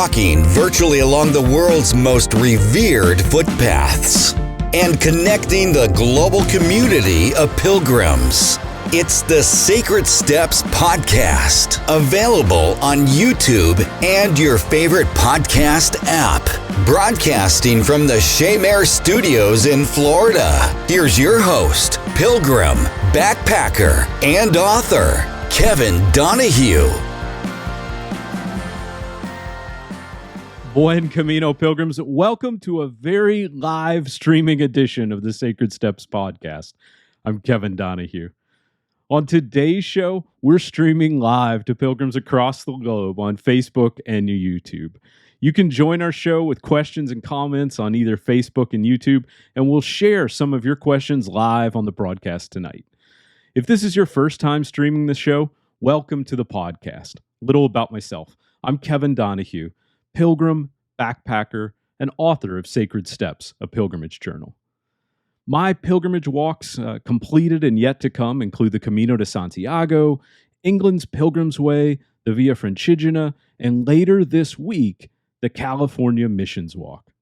walking virtually along the world's most revered footpaths and connecting the global community of pilgrims. It's the Sacred Steps Podcast, available on YouTube and your favorite podcast app. Broadcasting from the Shaymare Studios in Florida, here's your host, pilgrim, backpacker, and author, Kevin Donahue. Buen Camino, pilgrims. Welcome to a very live streaming edition of the Sacred Steps Podcast. I'm Kevin Donahue. On today's show, we're streaming live to pilgrims across the globe on Facebook and YouTube. You can join our show with questions and comments on either Facebook and YouTube, and we'll share some of your questions live on the broadcast tonight. If this is your first time streaming the show, welcome to the podcast. A little about myself. I'm Kevin Donahue, pilgrim, backpacker, and author of Sacred Steps, a pilgrimage journal. My pilgrimage walks completed and yet to come include the Camino de Santiago, England's Pilgrim's Way, the Via Francigena, and later this week, the California Missions Walk.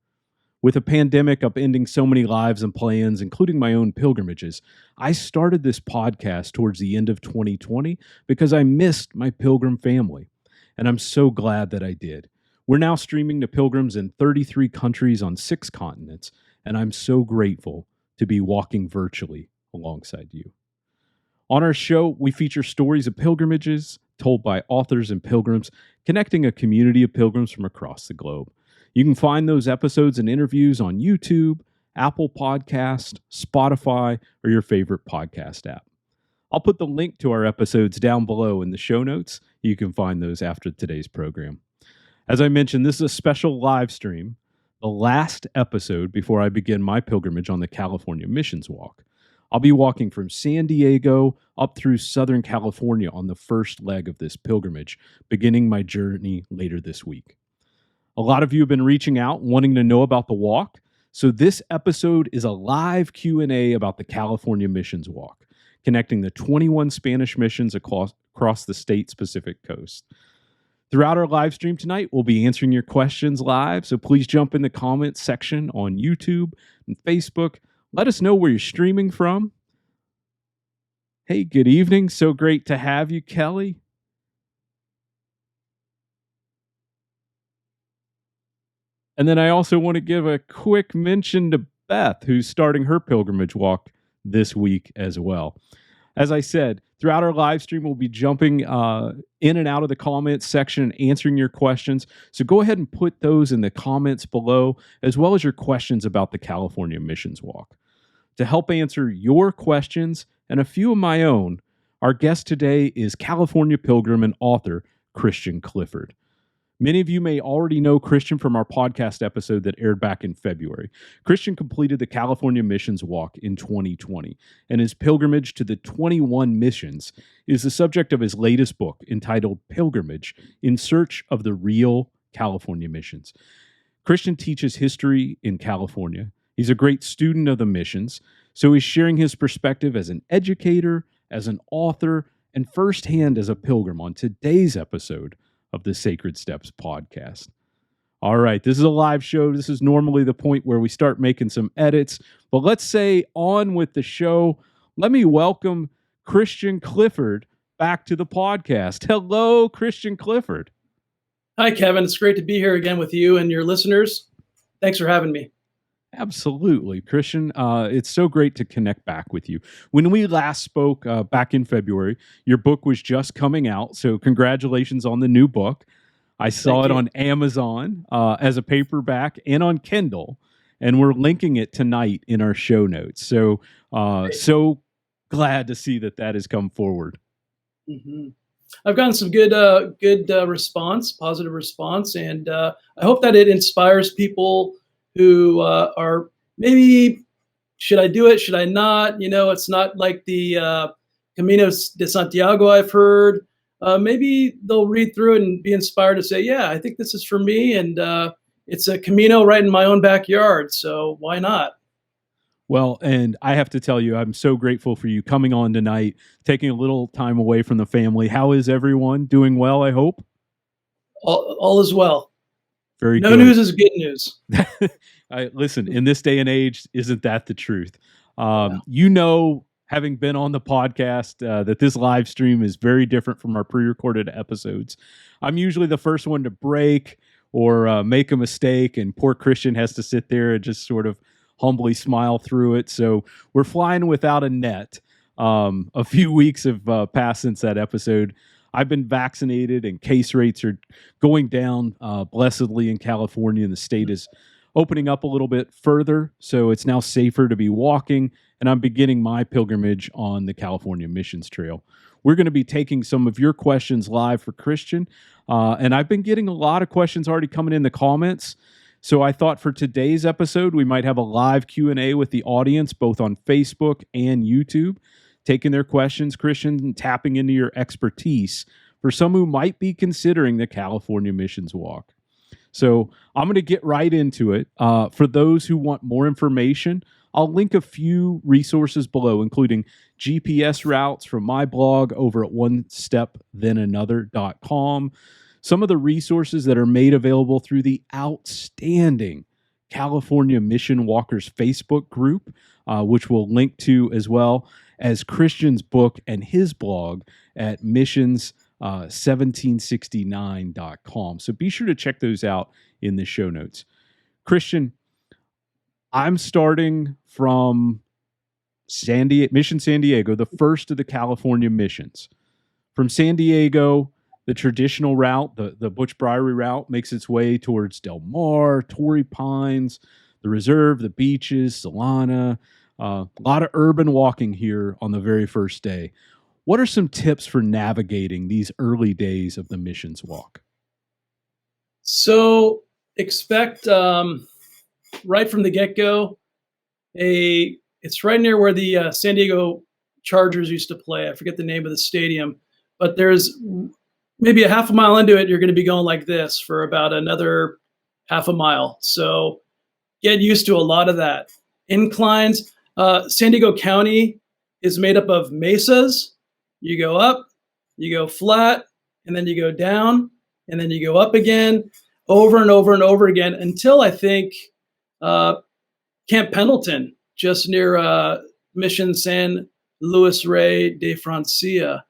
With a pandemic upending so many lives and plans, including my own pilgrimages, I started this podcast towards the end of 2020 because I missed my pilgrim family, and I'm so glad that I did. We're now streaming to pilgrims in 33 countries on 6 continents, and I'm so grateful to be walking virtually alongside you. On our show, we feature stories of pilgrimages told by authors and pilgrims, connecting a community of pilgrims from across the globe. You can find those episodes and interviews on YouTube, Apple Podcast, Spotify, or your favorite podcast app. I'll put the link to our episodes down below in the show notes. You can find those after today's program. As I mentioned, this is a special live stream, the last episode before I begin my pilgrimage on the California Missions Walk. I'll be walking from San Diego up through Southern California on the first leg of this pilgrimage, beginning my journey later this week. A lot of you have been reaching out, wanting to know about the walk, so this episode is a live Q&A about the California Missions Walk, connecting the 21 Spanish missions across the state's Pacific coast. Throughout our live stream tonight, we'll be answering your questions live, so please jump in the comments section on YouTube and Facebook. Let us know where you're streaming from. Hey, good evening. So great to have you, Kelly. And then I also want to give a quick mention to Beth, who's starting her pilgrimage walk this week as well. As I said, throughout our live stream, we'll be jumping in and out of the comments section, answering your questions. So go ahead and put those in the comments below, as well as your questions about the California Missions Walk. To help answer your questions and a few of my own, our guest today is California pilgrim and author Christian Clifford. Many of you may already know Christian from our podcast episode that aired back in February. Christian completed the California Missions Walk in 2020, and his pilgrimage to the 21 missions is the subject of his latest book entitled Pilgrimage: In Search of the Real California Missions. Christian teaches history in California. He's a great student of the missions, so he's sharing his perspective as an educator, as an author, and firsthand as a pilgrim on today's episode of the Sacred Steps Podcast. All right, this is a live show. This is normally the point where we start making some edits, but let's say on with the show. Let me welcome Christian Clifford back to the podcast. Hello, Christian Clifford. Hi, Kevin. It's great to be here again with you and your listeners. Thanks for having me. Absolutely, Christian. It's so great to connect back with you. When we last spoke back in February, your book was just coming out, so congratulations on the new book. I saw it on Amazon as a paperback and on Kindle, and we're linking it tonight in our show notes. So, so glad to see that has come forward. Mm-hmm. I've gotten some good response, positive response, and I hope that it inspires people who are maybe, should I do it? Should I not? You know, it's not like the Camino de Santiago I've heard. Maybe they'll read through it and be inspired to say, yeah, I think this is for me. And it's a Camino right in my own backyard. So why not? Well, and I have to tell you, I'm so grateful for you coming on tonight, taking a little time away from the family. How is everyone? Doing well, I hope? All is well. Very No good. news is good news. Listen, in this day and age, isn't that the truth? Yeah. You know, having been on the podcast, that this live stream is very different from our pre-recorded episodes. I'm usually the first one to break or make a mistake, and poor Christian has to sit there and just sort of humbly smile through it. So we're flying without a net. A few weeks have passed since that episode. I've been vaccinated, and case rates are going down blessedly in California, and the state is opening up a little bit further. So it's now safer to be walking, and I'm beginning my pilgrimage on the California Missions Trail. We're going to be taking some of your questions live for Christian, and I've been getting a lot of questions already coming in the comments. So I thought for today's episode, we might have a live Q&A with the audience, both on Facebook and YouTube, taking their questions, Christian, and tapping into your expertise for some who might be considering the California Missions Walk. So I'm going to get right into it. For those who want more information, I'll link a few resources below, including GPS routes from my blog over at onestepthenanother.com. Some of the resources that are made available through the outstanding California Mission Walkers Facebook group, which we'll link to, as well as Christian's book and his blog at missions1769.com. So be sure to check those out in the show notes. Christian, I'm starting from Mission San Diego, the first of the California missions. From San Diego, the traditional route, the Butch Brewery route, makes its way towards Del Mar, Torrey Pines, the reserve, the beaches, Solana. A lot of urban walking here on the very first day. What are some tips for navigating these early days of the missions walk? So expect right from the get-go, it's right near where the San Diego Chargers used to play. I forget the name of the stadium, but there's maybe a half a mile into it, you're going to be going like this for about another half a mile. So get used to a lot of that. Inclines. San Diego County is made up of mesas. You go up, you go flat, and then you go down, and then you go up again, over and over and over again, until I think Camp Pendleton, just near Mission San Luis Rey de Francia.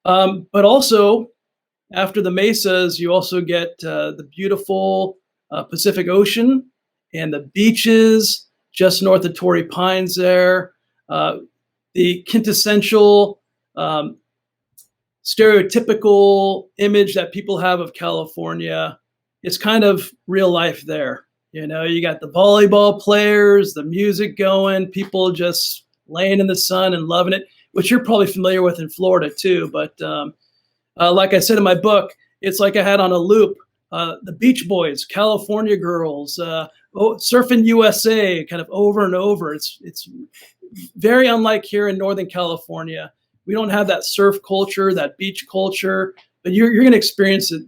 But also, after the mesas, you also get the beautiful Pacific Ocean and the beaches just north of Torrey Pines there. The quintessential, stereotypical image that people have of California is kind of real life there. You know, you got the volleyball players, the music going, people just laying in the sun and loving it, which you're probably familiar with in Florida too. But like I said in my book, it's like I had on a loop the Beach Boys, California Girls, Surfing USA, kind of over and over. It's very unlike here in Northern California. We don't have that surf culture, that beach culture, but you're going to experience it.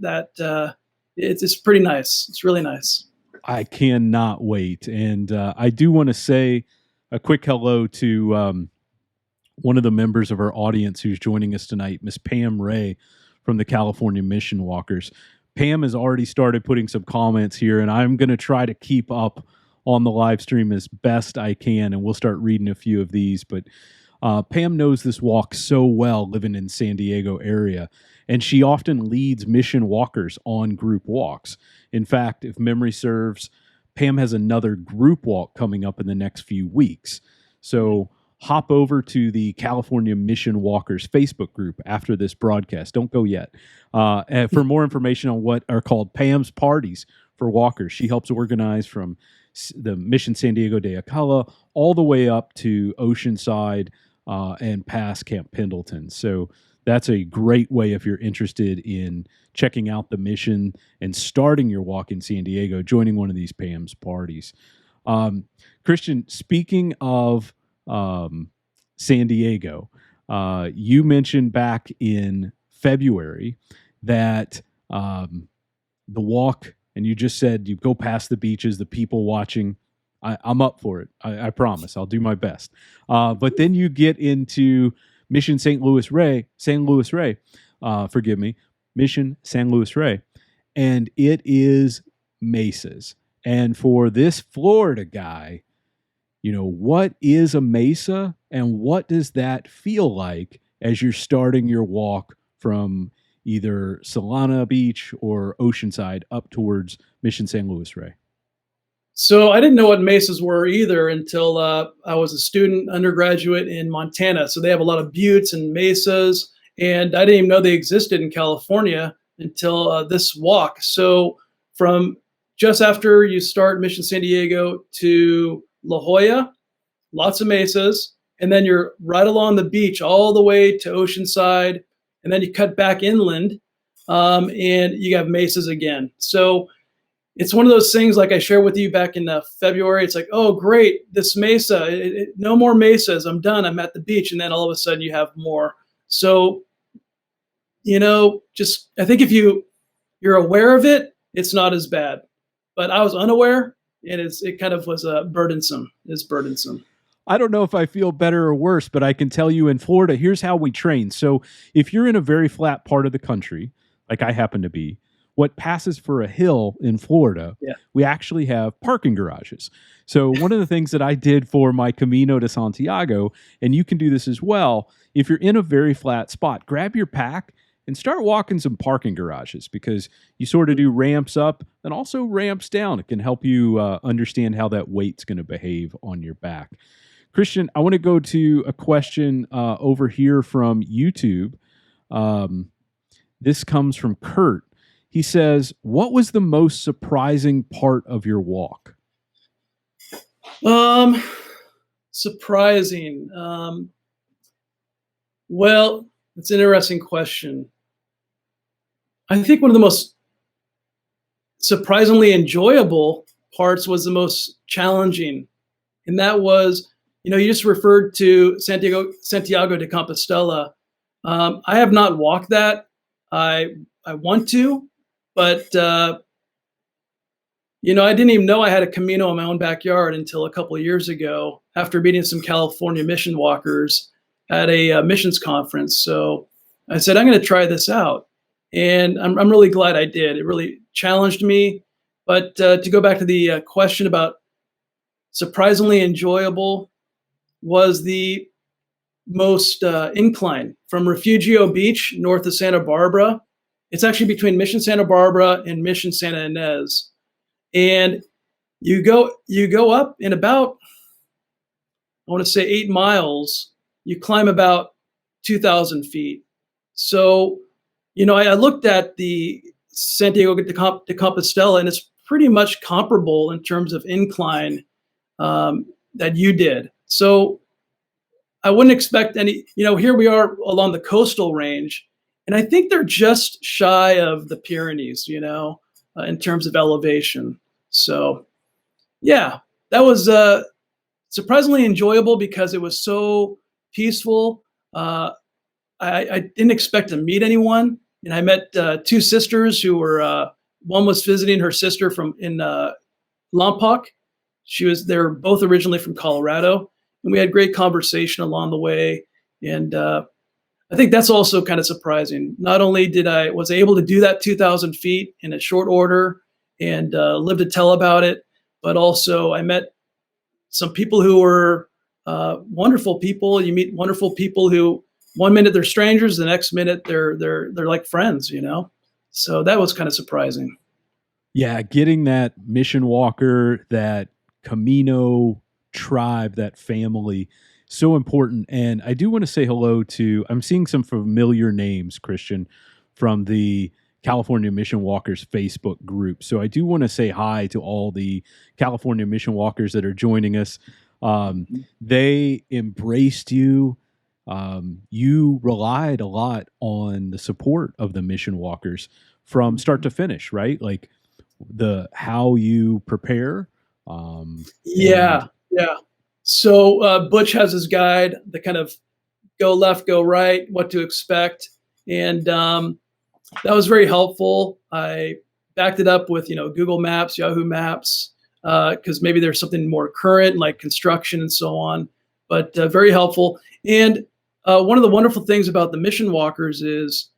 It's pretty nice. It's really nice. I cannot wait. And I do want to say a quick hello to one of the members of our audience who's joining us tonight, Miss Pam Wray from the California Mission Walkers. Pam has already started putting some comments here, and I'm going to try to keep up on the live stream as best I can, and we'll start reading a few of these. But Pam knows this walk so well, living in San Diego area, and she often leads mission walkers on group walks. In fact, if memory serves, Pam has another group walk coming up in the next few weeks. So hop over to the California Mission Walkers Facebook group after this broadcast. Don't go yet. And for more information on what are called Pam's parties for walkers. She helps organize from the Mission San Diego de Acala all the way up to Oceanside and past Camp Pendleton. So that's a great way if you're interested in checking out the mission and starting your walk in San Diego, joining one of these Pam's parties. Christian, speaking of San Diego, you mentioned back in February that the walk, and you just said you go past the beaches, the people watching. I'm up for it. I promise. I'll do my best. But then you get into Mission San Luis Rey, forgive me, Mission San Luis Rey, and it is mesas. And for this Florida guy, what is a mesa and what does that feel like as you're starting your walk from either Solana Beach or Oceanside up towards Mission San Luis Rey? So I didn't know what mesas were either until I was a student undergraduate in Montana. So they have a lot of buttes and mesas, and I didn't even know they existed in California until this walk. So from just after you start Mission San Diego to La Jolla, lots of mesas, and then you're right along the beach all the way to Oceanside, and then you cut back inland, and you have mesas again. So it's one of those things like I shared with you back in February. It's like, oh, great, this mesa, no more mesas. I'm done. I'm at the beach. And then all of a sudden you have more. So, just I think if you're aware of it, it's not as bad. But I was unaware, and it kind of was burdensome. It's burdensome. I don't know if I feel better or worse, but I can tell you in Florida, here's how we train. So if you're in a very flat part of the country, like I happen to be, what passes for a hill in Florida, we actually have parking garages. So one of the things that I did for my Camino to Santiago, and you can do this as well, if you're in a very flat spot, grab your pack and start walking some parking garages, because you sort of do ramps up and also ramps down. It can help you understand how that weight's going to behave on your back. Christian, I want to go to a question over here from YouTube. This comes from Kurt. He says, what was the most surprising part of your walk? Surprising. Well, it's an interesting question. I think one of the most surprisingly enjoyable parts was the most challenging. And that was, you just referred to Santiago de Compostela. I have not walked that. I want to, but I didn't even know I had a Camino in my own backyard until a couple of years ago, after meeting some California mission walkers at a missions conference. So I said, I'm going to try this out. And I'm really glad I did. It really challenged me. But to go back to the question about surprisingly enjoyable, was the most incline from Refugio Beach, north of Santa Barbara. It's actually between Mission Santa Barbara and Mission Santa Ynez. And you go up in about, I want to say 8 miles, you climb about 2,000 feet. So, I looked at the Santiago de Compostela, and it's pretty much comparable in terms of incline that you did. So I wouldn't expect any, here we are along the coastal range, and I think they're just shy of the Pyrenees, in terms of elevation. So yeah, that was surprisingly enjoyable because it was so peaceful. I didn't expect to meet anyone. And I met 2 sisters who were, one was visiting her sister in Lompoc. They were both originally from Colorado, and we had great conversation along the way. And I think that's also kind of surprising. Not only was I able to do that 2,000 feet in a short order and live to tell about it, but also I met some people who were wonderful people. You meet wonderful people who, one minute they're strangers, the next minute they're like friends, So that was kind of surprising. Yeah, getting that mission walker, that Camino tribe, that family, so important. And I do want to say hello to, I'm seeing some familiar names, Christian, from the California Mission Walkers Facebook group. So I do want to say hi to all the California Mission Walkers that are joining us. They embraced you. You relied a lot on the support of the mission walkers from start to finish, right? Like how you prepare. Yeah. So Butch has his guide, the kind of go left, go right, what to expect. And that was very helpful. I backed it up with, Google Maps, Yahoo Maps, because maybe there's something more current like construction and so on, but very helpful. And one of the wonderful things about the mission walkers is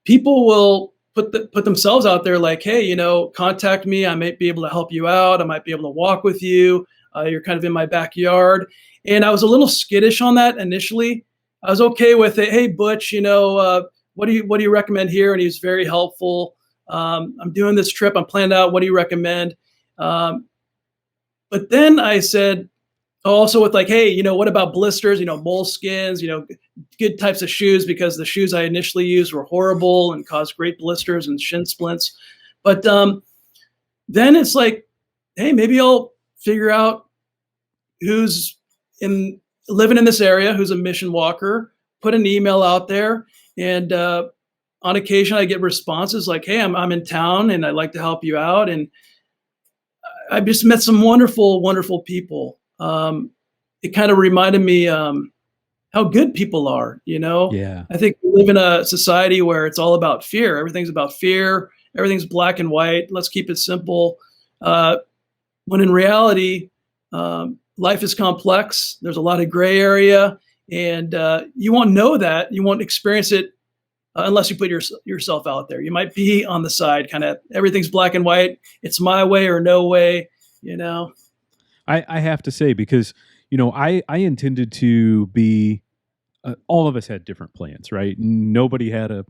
people will put themselves out there like, hey, contact me. I might be able to help you out. I might be able to walk with you. You're kind of in my backyard. And I was a little skittish on that initially. I was okay with it. Hey, Butch, what do you recommend here? And he was very helpful. I'm doing this trip. I'm planning out. What do you recommend? But then I said, also with like, hey, what about blisters, moleskins, good types of shoes, because the shoes I initially used were horrible and caused great blisters and shin splints. But then it's like, hey, maybe I'll figure out who's living in this area, who's a mission walker, put an email out there. And on occasion I get responses like, hey, I'm in town and I'd like to help you out. And I've just met some wonderful, wonderful people. It kind of reminded me how good people are, Yeah. I think we live in a society where it's all about fear. Everything's about fear. Everything's black and white. Let's keep it simple. When in reality, life is complex. There's a lot of gray area, and you won't know that. You won't experience it unless you put yourself out there. You might be on the side, kind of everything's black and white. It's my way or no way, I have to say, because, I intended to be, all of us had different plans, right? Nobody had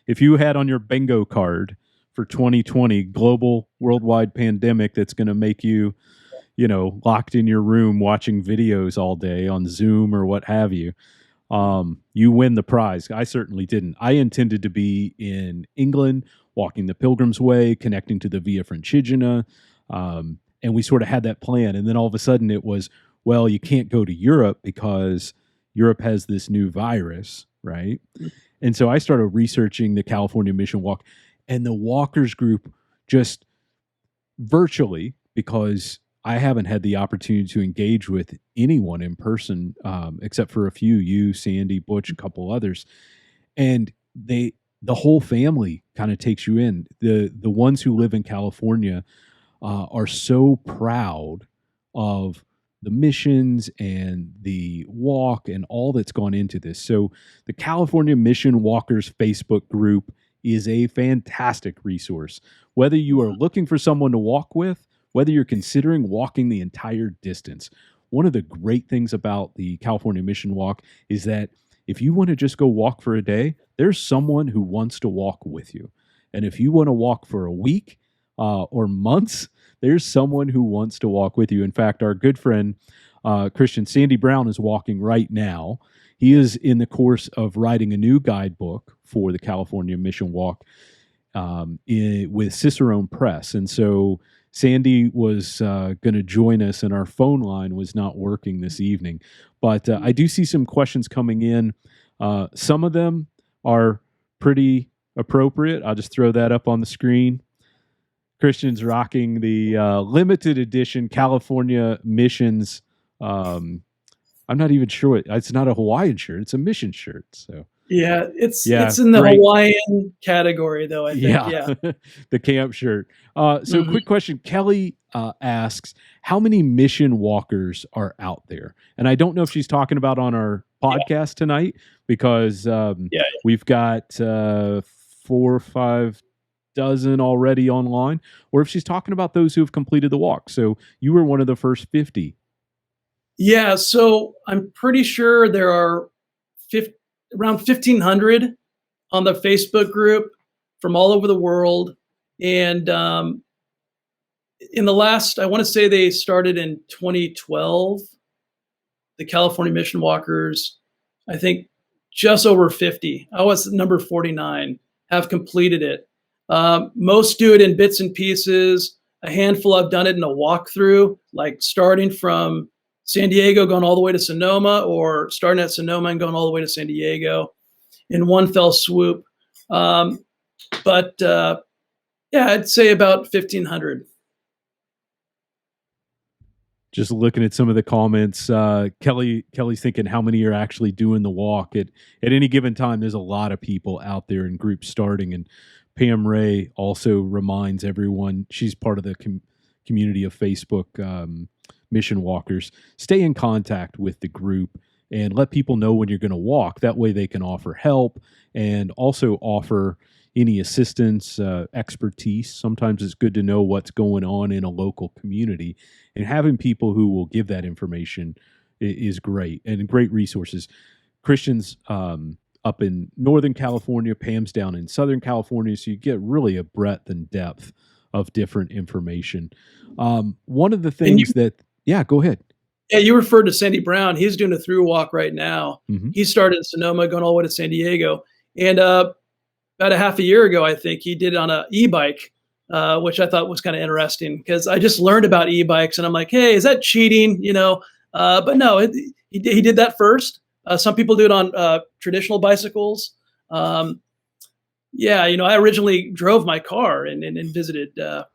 if you had on your bingo card for 2020, global worldwide pandemic that's going to make you, locked in your room watching videos all day on Zoom or what have you, you win the prize. I certainly didn't. I intended to be in England, walking the Pilgrim's Way, connecting to the Via Francigena, and we sort of had that plan. And then all of a sudden it was, well, you can't go to Europe because Europe has this new virus, right? And so I started researching the California Mission Walk, and the walkers group just virtually, because I haven't had the opportunity to engage with anyone in person, except for a few, you, Sandy, Butch, a couple others. And the whole family kind of takes you in. The ones who live in California are so proud of the missions and the walk and all that's gone into this. So the California Mission Walkers Facebook group is a fantastic resource. Whether you are looking for someone to walk with, whether you're considering walking the entire distance, one of the great things about the California Mission Walk is that if you want to just go walk for a day, there's someone who wants to walk with you. And if you want to walk for a week or months, there's someone who wants to walk with you. In fact, our good friend, Christian Sandy Brown, is walking right now. He is in the course of writing a new guidebook for the California Mission Walk with Cicerone Press. And so Sandy was going to join us, and our phone line was not working this evening. But I do see some questions coming in. Some of them are pretty appropriate. I'll just throw that up on the screen. Christian's rocking the limited edition California Missions. I'm not even sure it's not a Hawaiian shirt. It's a mission shirt. So yeah, it's in the great Hawaiian category, though, I think. Yeah. The camp shirt. So quick question. Kelly asks, how many mission walkers are out there? And I don't know if she's talking about on our podcast tonight, because we've got 4 or 5 dozen already online, or if she's talking about those who have completed the walk. So you were one of the first 50. Yeah, so I'm pretty sure there are around 1,500 on the Facebook group from all over the world. And in the last, I want to say they started in 2012, the California Mission Walkers, I think just over 50. I was number 49, have completed it. Most do it in bits and pieces. A handful have done it in a walkthrough, like starting from San Diego, going all the way to Sonoma, or starting at Sonoma and going all the way to San Diego in one fell swoop. I'd say about 1,500. Just looking at some of the comments, Kelly's thinking how many are actually doing the walk. At any given time, there's a lot of people out there in groups starting. And Pam Wray also reminds everyone, she's part of the community of Facebook mission walkers, stay in contact with the group and let people know when you're going to walk. That way they can offer help and also offer, any assistance, expertise. Sometimes it's good to know what's going on in a local community, and having people who will give that information is great, and great resources. Christian's up in Northern California, Pam's down in Southern California, so you get really a breadth and depth of different information. One of the things yeah, go ahead. Yeah, you referred to Sandy Brown. He's doing a through walk right now. Mhm. He started in Sonoma, going all the way to San Diego. And about a half a year ago, I think he did it on an e-bike, which I thought was kind of interesting because I just learned about e-bikes and I'm like, hey, is that cheating? But no, he did that first. Some people do it on traditional bicycles. I originally drove my car and visited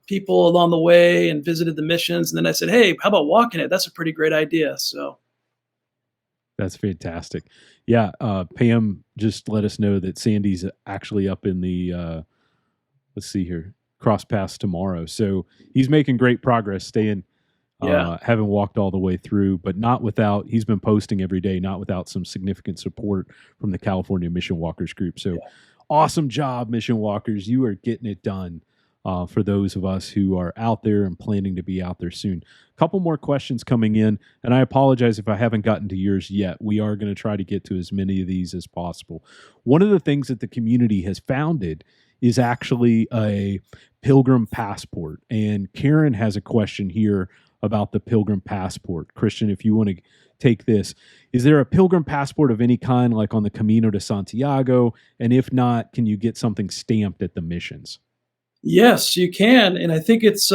people along the way and visited the missions. And then I said, hey, how about walking it? That's a pretty great idea. So That's fantastic. Yeah, Pam just let us know that Sandy's actually up in the, let's see here, Cross Pass tomorrow. So he's making great progress, staying, having walked all the way through, but not without, he's been posting every day, not without some significant support from the California Mission Walkers group. So awesome job, Mission Walkers. You are getting it done. For those of us who are out there and planning to be out there soon. A couple more questions coming in, and I apologize if I haven't gotten to yours yet. We are going to try to get to as many of these as possible. One of the things that the community has founded is actually a Pilgrim Passport, and Karen has a question here about the Pilgrim Passport. Christian, if you want to take this, is there a Pilgrim Passport of any kind, like on the Camino to Santiago? And if not, can you get something stamped at the missions? yes, you can. And I think it's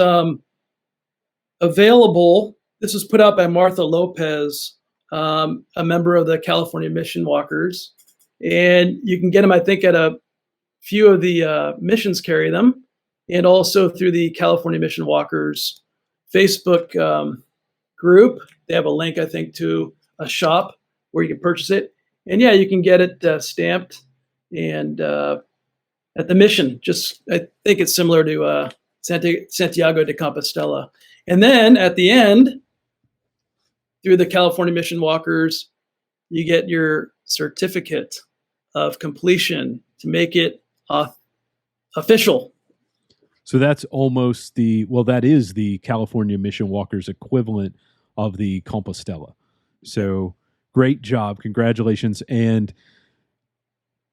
available. This was put out by Martha Lopez, a member of the California Mission Walkers. And you can get them, I think, at a few of the missions carry them, and also through the California Mission Walkers Facebook group. They have a link, I think, to a shop where you can purchase it. And yeah, you can get it stamped and at the mission. I think it's similar to Santiago de Compostela. And then at the end, through the California Mission Walkers, you get your certificate of completion to make it official. So that's almost that is the California Mission Walkers equivalent of the Compostela. So great job. Congratulations. And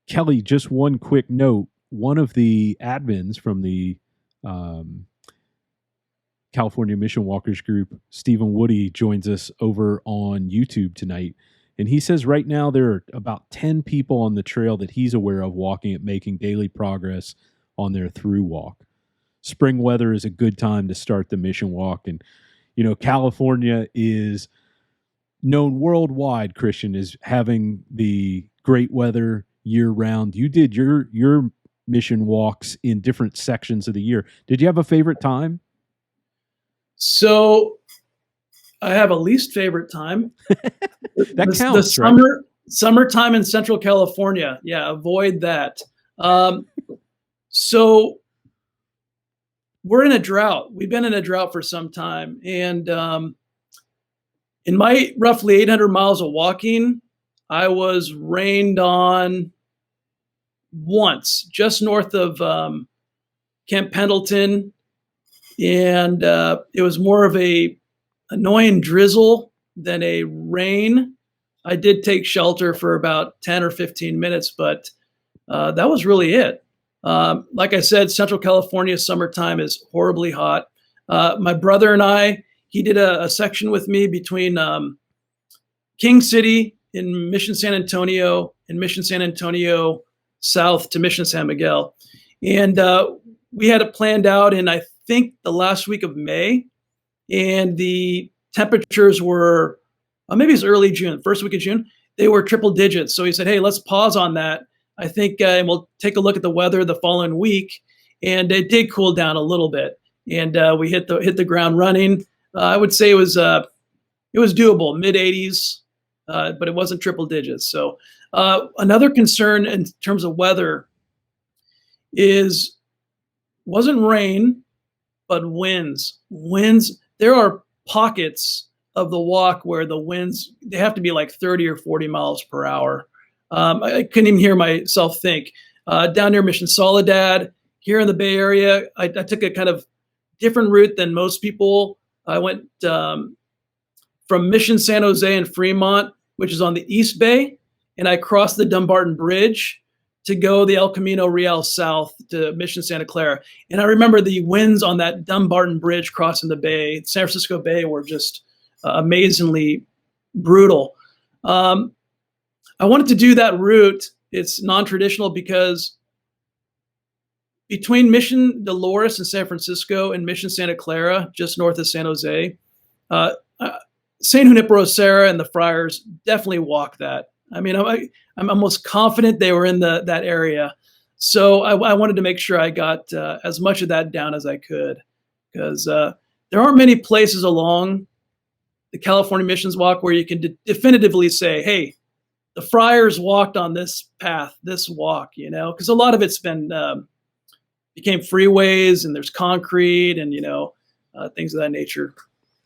Kelly, just one quick note. One of the admins from the California Mission Walkers group, Stephen Woody, joins us over on YouTube tonight. And he says right now there are about 10 people on the trail that he's aware of walking it, making daily progress on their through walk. Spring weather is a good time to start the mission walk. And, California is known worldwide, Christian, as having the great weather year round. You did your mission walks in different sections of the year. Did you have a favorite time? So I have a least favorite time. That counts, the summertime in Central California. Yeah, avoid that. So we're in a drought. We've been in a drought for some time. And in my roughly 800 miles of walking, I was rained on once, just north of Camp Pendleton. And it was more of a annoying drizzle than a rain. I did take shelter for about 10 or 15 minutes, but that was really it. Like I said, Central California summertime is horribly hot. My brother and he did a section with me between King City in Mission San Antonio and Mission San Antonio south to Mission San Miguel. And we had it planned out in, I think, the last week of May. And the temperatures were, maybe it's early June, first week of June, they were triple digits. So he said, hey, let's pause on that. I think, and we'll take a look at the weather the following week. And it did cool down a little bit. And we hit the ground running. I would say it was doable, mid 80s, but it wasn't triple digits. So another concern in terms of weather wasn't rain, but winds. Winds, there are pockets of the walk where the winds, they have to be like 30 or 40 miles per hour. I couldn't even hear myself think. down near Mission Soledad. Here in the Bay Area, I took a kind of different route than most people. I went from Mission San Jose and Fremont, which is on the East Bay, and I crossed the Dumbarton Bridge to go the El Camino Real south to Mission Santa Clara. And I remember the winds on that Dumbarton Bridge crossing the bay, San Francisco Bay, were just amazingly brutal. I wanted to do that route. It's non-traditional because between Mission Dolores in San Francisco and Mission Santa Clara, just north of San Jose, St. Junipero Serra and the Friars definitely walked that. I mean, I'm almost confident they were in that area. So I wanted to make sure I got as much of that down as I could, because there aren't many places along the California Missions Walk where you can definitively say, hey, the Friars walked on this path, this walk, because a lot of it's been became freeways and there's concrete and, things of that nature.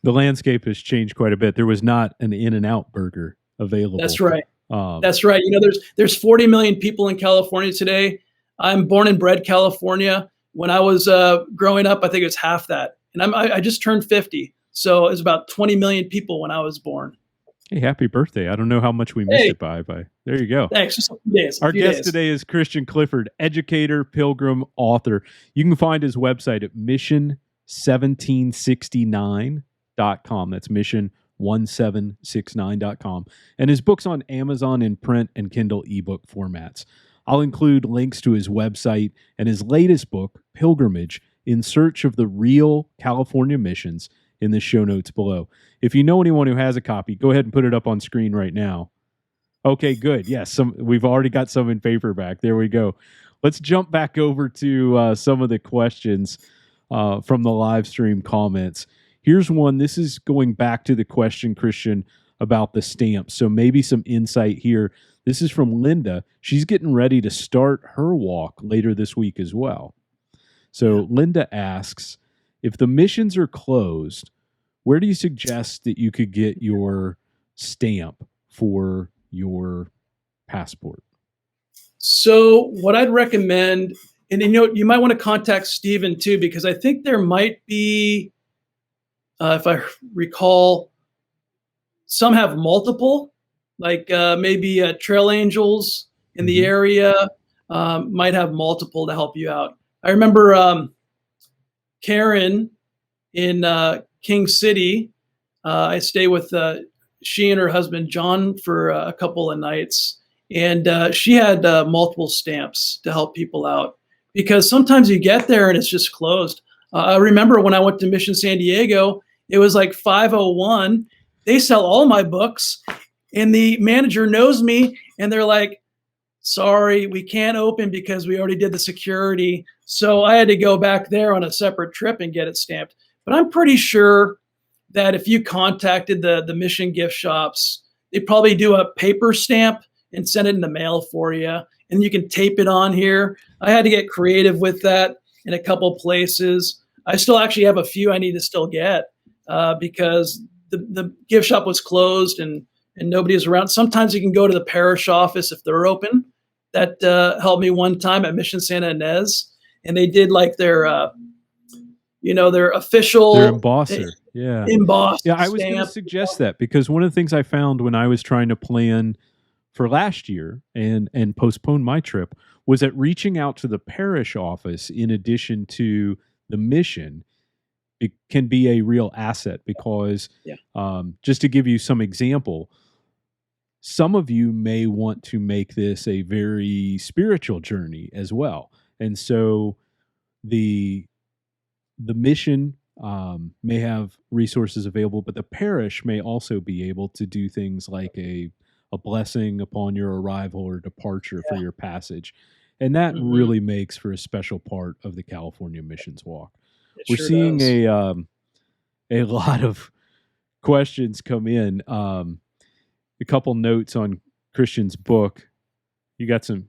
The landscape has changed quite a bit. There was not an In-N-Out burger available. That's right. That's right. There's 40 million people in California today. I'm born and bred California. When I was growing up, I think it's half that. And I just turned 50. So it was about 20 million people when I was born. Hey, happy birthday. I don't know how much we missed it by. There you go. Thanks. Just a few days. Our guest today is Christian Clifford, educator, pilgrim, author. You can find his website at mission1769.com. That's mission1769.com. And his book's on Amazon in print and Kindle ebook formats. I'll include links to his website and his latest book, Pilgrimage, In Search of the Real California Missions, in the show notes below. If you know anyone who has a copy, go ahead and put it up on screen right now. Okay, good. Yes, we've already got some in paperback. There we go. Let's jump back over to some of the questions from the live stream comments. Here's one. This is going back to the question, Christian, about the stamps. So maybe some insight here. This is from Linda. She's getting ready to start her walk later this week as well. So Linda asks, if the missions are closed, where do you suggest that you could get your stamp for your passport? So what I'd recommend, and you might want to contact Stephen too, because I think there might be, if I recall, some have multiple, like maybe Trail Angels in the area might have multiple to help you out. I remember Karen in King City. I stay with she and her husband John for a couple of nights, and she had multiple stamps to help people out, because sometimes you get there and it's just closed. I remember when I went to Mission San Diego, it was like 5:01. They sell all my books, and the manager knows me, and they're like, sorry, we can't open because we already did the security. So I had to go back there on a separate trip and get it stamped. But I'm pretty sure that if you contacted the mission gift shops, they probably do a paper stamp and send it in the mail for you. And you can tape it on here. I had to get creative with that in a couple places. I still actually have a few I need to still get because the gift shop was closed and nobody is around. Sometimes you can go to the parish office if they're open. That helped me one time at Mission Santa Ynez, and they did like their official, their embosser. Yeah. Embossed. Yeah, I was going to suggest that, because one of the things I found when I was trying to plan for last year and postpone my trip was that reaching out to the parish office in addition to the mission, it can be a real asset, because just to give you some example, some of you may want to make this a very spiritual journey as well. And so the mission may have resources available, but the parish may also be able to do things like a blessing upon your arrival or departure for your passage. And that really makes for a special part of the California Missions Walk. We're seeing a lot of questions come in. A couple notes on Christian's book. You got some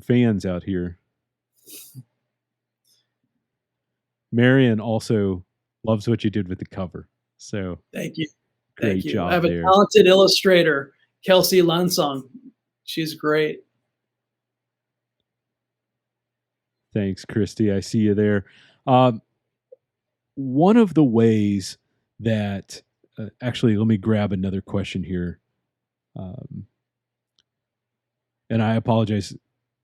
fans out here. Marion also loves what you did with the cover. So thank you. Great job. I have there. A talented illustrator, Kelsey Lansong. She's great. Thanks, Christy. I see you there. One of the ways that, actually, let me grab another question here. And I apologize.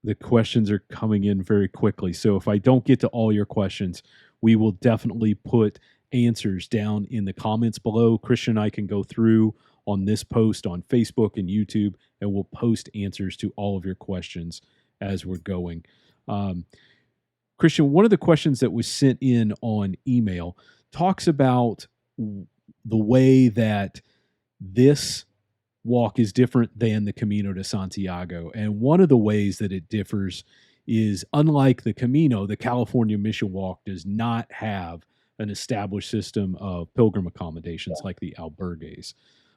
The questions are coming in very quickly. So if I don't get to all your questions, we will definitely put answers down in the comments below. Christian and I can go through on this post on Facebook and YouTube, and we'll post answers to all of your questions as we're going. Christian, one of the questions that was sent in on email talks about the way that this walk is different than the Camino de Santiago. And one of the ways that it differs is, unlike the Camino, the California Mission Walk does not have an established system of pilgrim accommodations like the albergues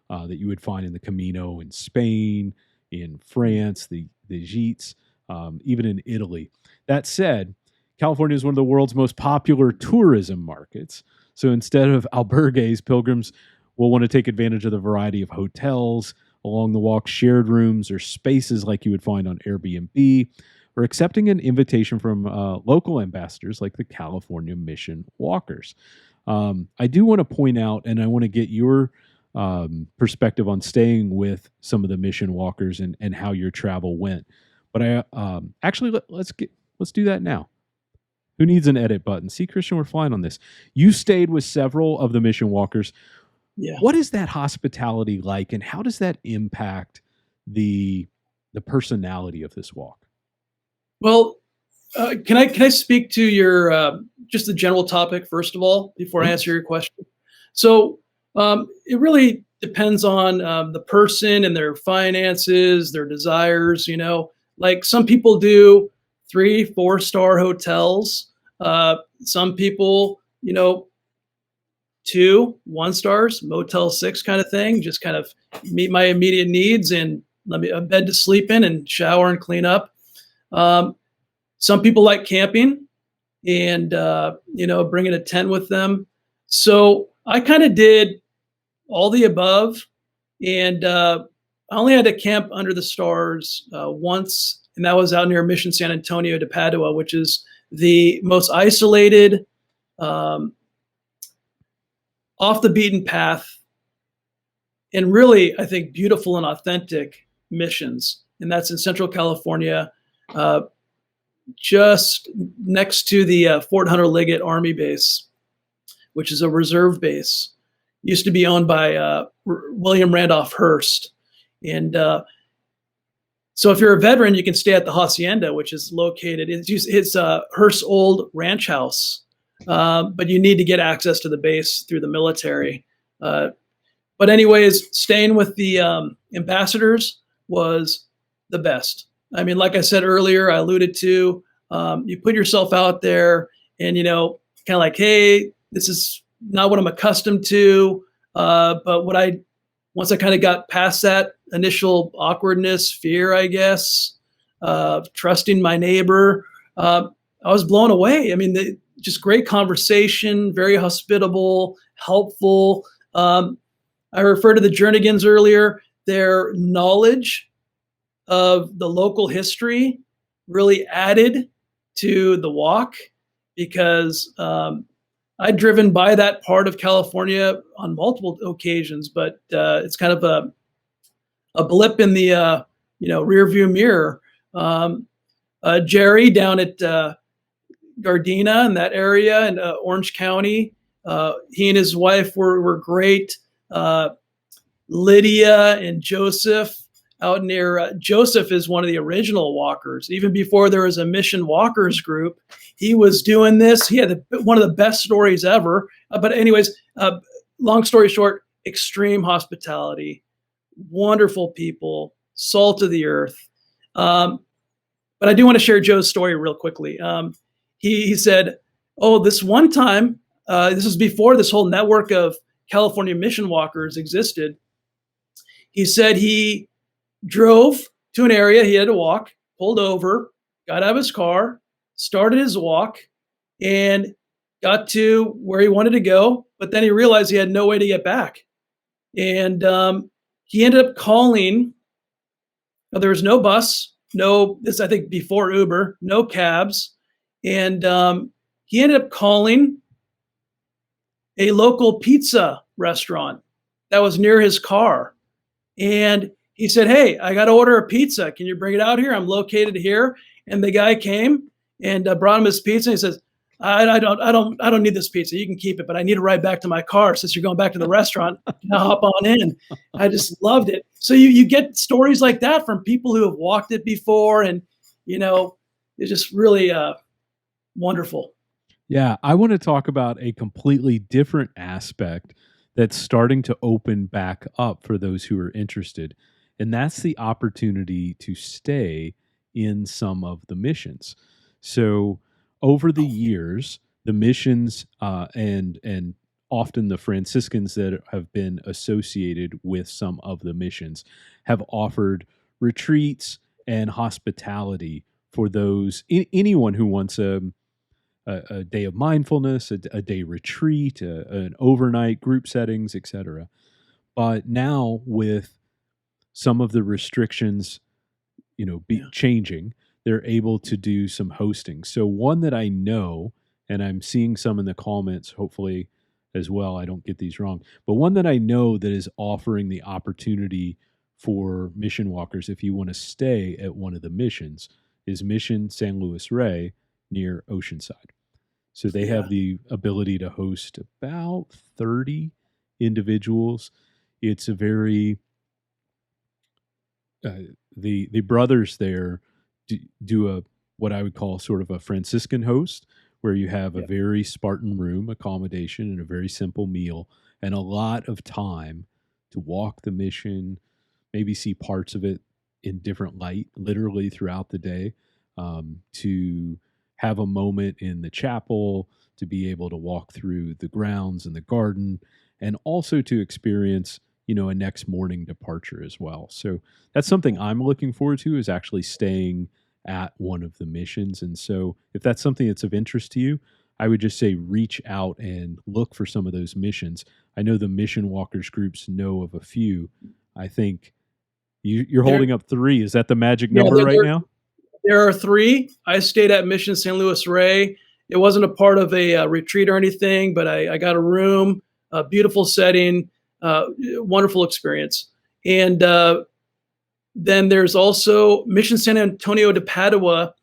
that you would find in the Camino in Spain, in France, the gîtes, even in Italy. That said, California is one of the world's most popular tourism markets. So instead of albergues, pilgrims will want to take advantage of the variety of hotels along the walk, shared rooms, or spaces like you would find on Airbnb, or accepting an invitation from local ambassadors like the California Mission Walkers. I do want to point out, and I want to get your perspective on staying with some of the Mission Walkers and how your travel went. But actually, let's do that now. Who needs an edit button? See, Christian, we're flying on this. You stayed with several of the Mission Walkers. Yeah. What is that hospitality like, and how does that impact the personality of this walk? Well, can I speak to your just the general topic first of all before I answer your question? So it really depends on the person and their finances, their desires. You know, like some people do 3-4 star hotels. Some people, 2-1 stars, Motel 6 kind of thing, just kind of meet my immediate needs and let me a bed to sleep in and shower and clean up. Some people like camping and, bringing a tent with them. So I kind of did all the above, and I only had to camp under the stars once, and that was out near Mission San Antonio de Padua, which is the most isolated, off the beaten path, and really, I think, beautiful and authentic missions. And that's in Central California, just next to the Fort Hunter Liggett Army Base, which is a reserve base. Used to be owned by William Randolph Hearst. And so if you're a veteran, you can stay at the Hacienda, which is located, it's Hearst's old ranch house. But you need to get access to the base through the military. But anyways, staying with the ambassadors was the best. I mean, like I said earlier, I alluded to, you put yourself out there and, kind of like, hey, this is not what I'm accustomed to. But once I kind of got past that initial awkwardness, fear, I guess, trusting my neighbor, I was blown away. I mean, just great conversation, very hospitable, helpful. I referred to the Jernigans earlier. Their knowledge of the local history really added to the walk, because I'd driven by that part of California on multiple occasions, but it's kind of a blip in the rear view mirror. Jerry down at Gardena in that area in Orange County, he and his wife were great. Lydia and Joseph out near Joseph is one of the original walkers. Even before there was a Mission Walkers group, he was doing this. He had one of the best stories ever. But anyways, long story short, extreme hospitality, wonderful people, salt of the earth. But I do want to share Joe's story real quickly. He said, this one time, this was before this whole network of California Mission Walkers existed. He said he drove to an area he had to walk, pulled over, got out of his car, started his walk, and got to where he wanted to go. But then he realized he had no way to get back. And he ended up calling. There was no bus, this I think before Uber, no cabs. And he ended up calling a local pizza restaurant that was near his car. And he said, "Hey, I got to order a pizza. Can you bring it out here? I'm located here." And the guy came and brought him his pizza. And he says, I don't need this pizza. You can keep it, but I need to ride back to my car since you're going back to the restaurant. Now hop on in." I just loved it. So you get stories like that from people who have walked it before, and it's just really wonderful. Yeah, I want to talk about a completely different aspect that's starting to open back up for those who are interested, and that's the opportunity to stay in some of the missions. So over the years, the missions and often the Franciscans that have been associated with some of the missions have offered retreats and hospitality for anyone who wants a day of mindfulness, a day retreat, an overnight group settings, etc. But now with some of the restrictions, changing, they're able to do some hosting. So one that I know, and I'm seeing some in the comments, hopefully as well, I don't get these wrong, but one that I know that is offering the opportunity for mission walkers, if you want to stay at one of the missions, is Mission San Luis Rey near Oceanside. So they have the ability to host about 30 individuals. It's a very the brothers there do what I would call sort of a Franciscan host, where you have a very Spartan room accommodation and a very simple meal and a lot of time to walk the mission, maybe see parts of it in different light, literally throughout the day, to have a moment in the chapel, to be able to walk through the grounds and the garden, and also to experience a next morning departure as well. So that's something I'm looking forward to, is actually staying at one of the missions. And so if that's something that's of interest to you, I would just say reach out and look for some of those missions. I know the mission walkers groups know of a few. I think you're holding up 3. Is that the magic number right now? There are 3. I stayed at Mission San Luis Rey. It wasn't a part of a retreat or anything, but I got a room, a beautiful setting, wonderful experience. And then there's also Mission San Antonio de Padua,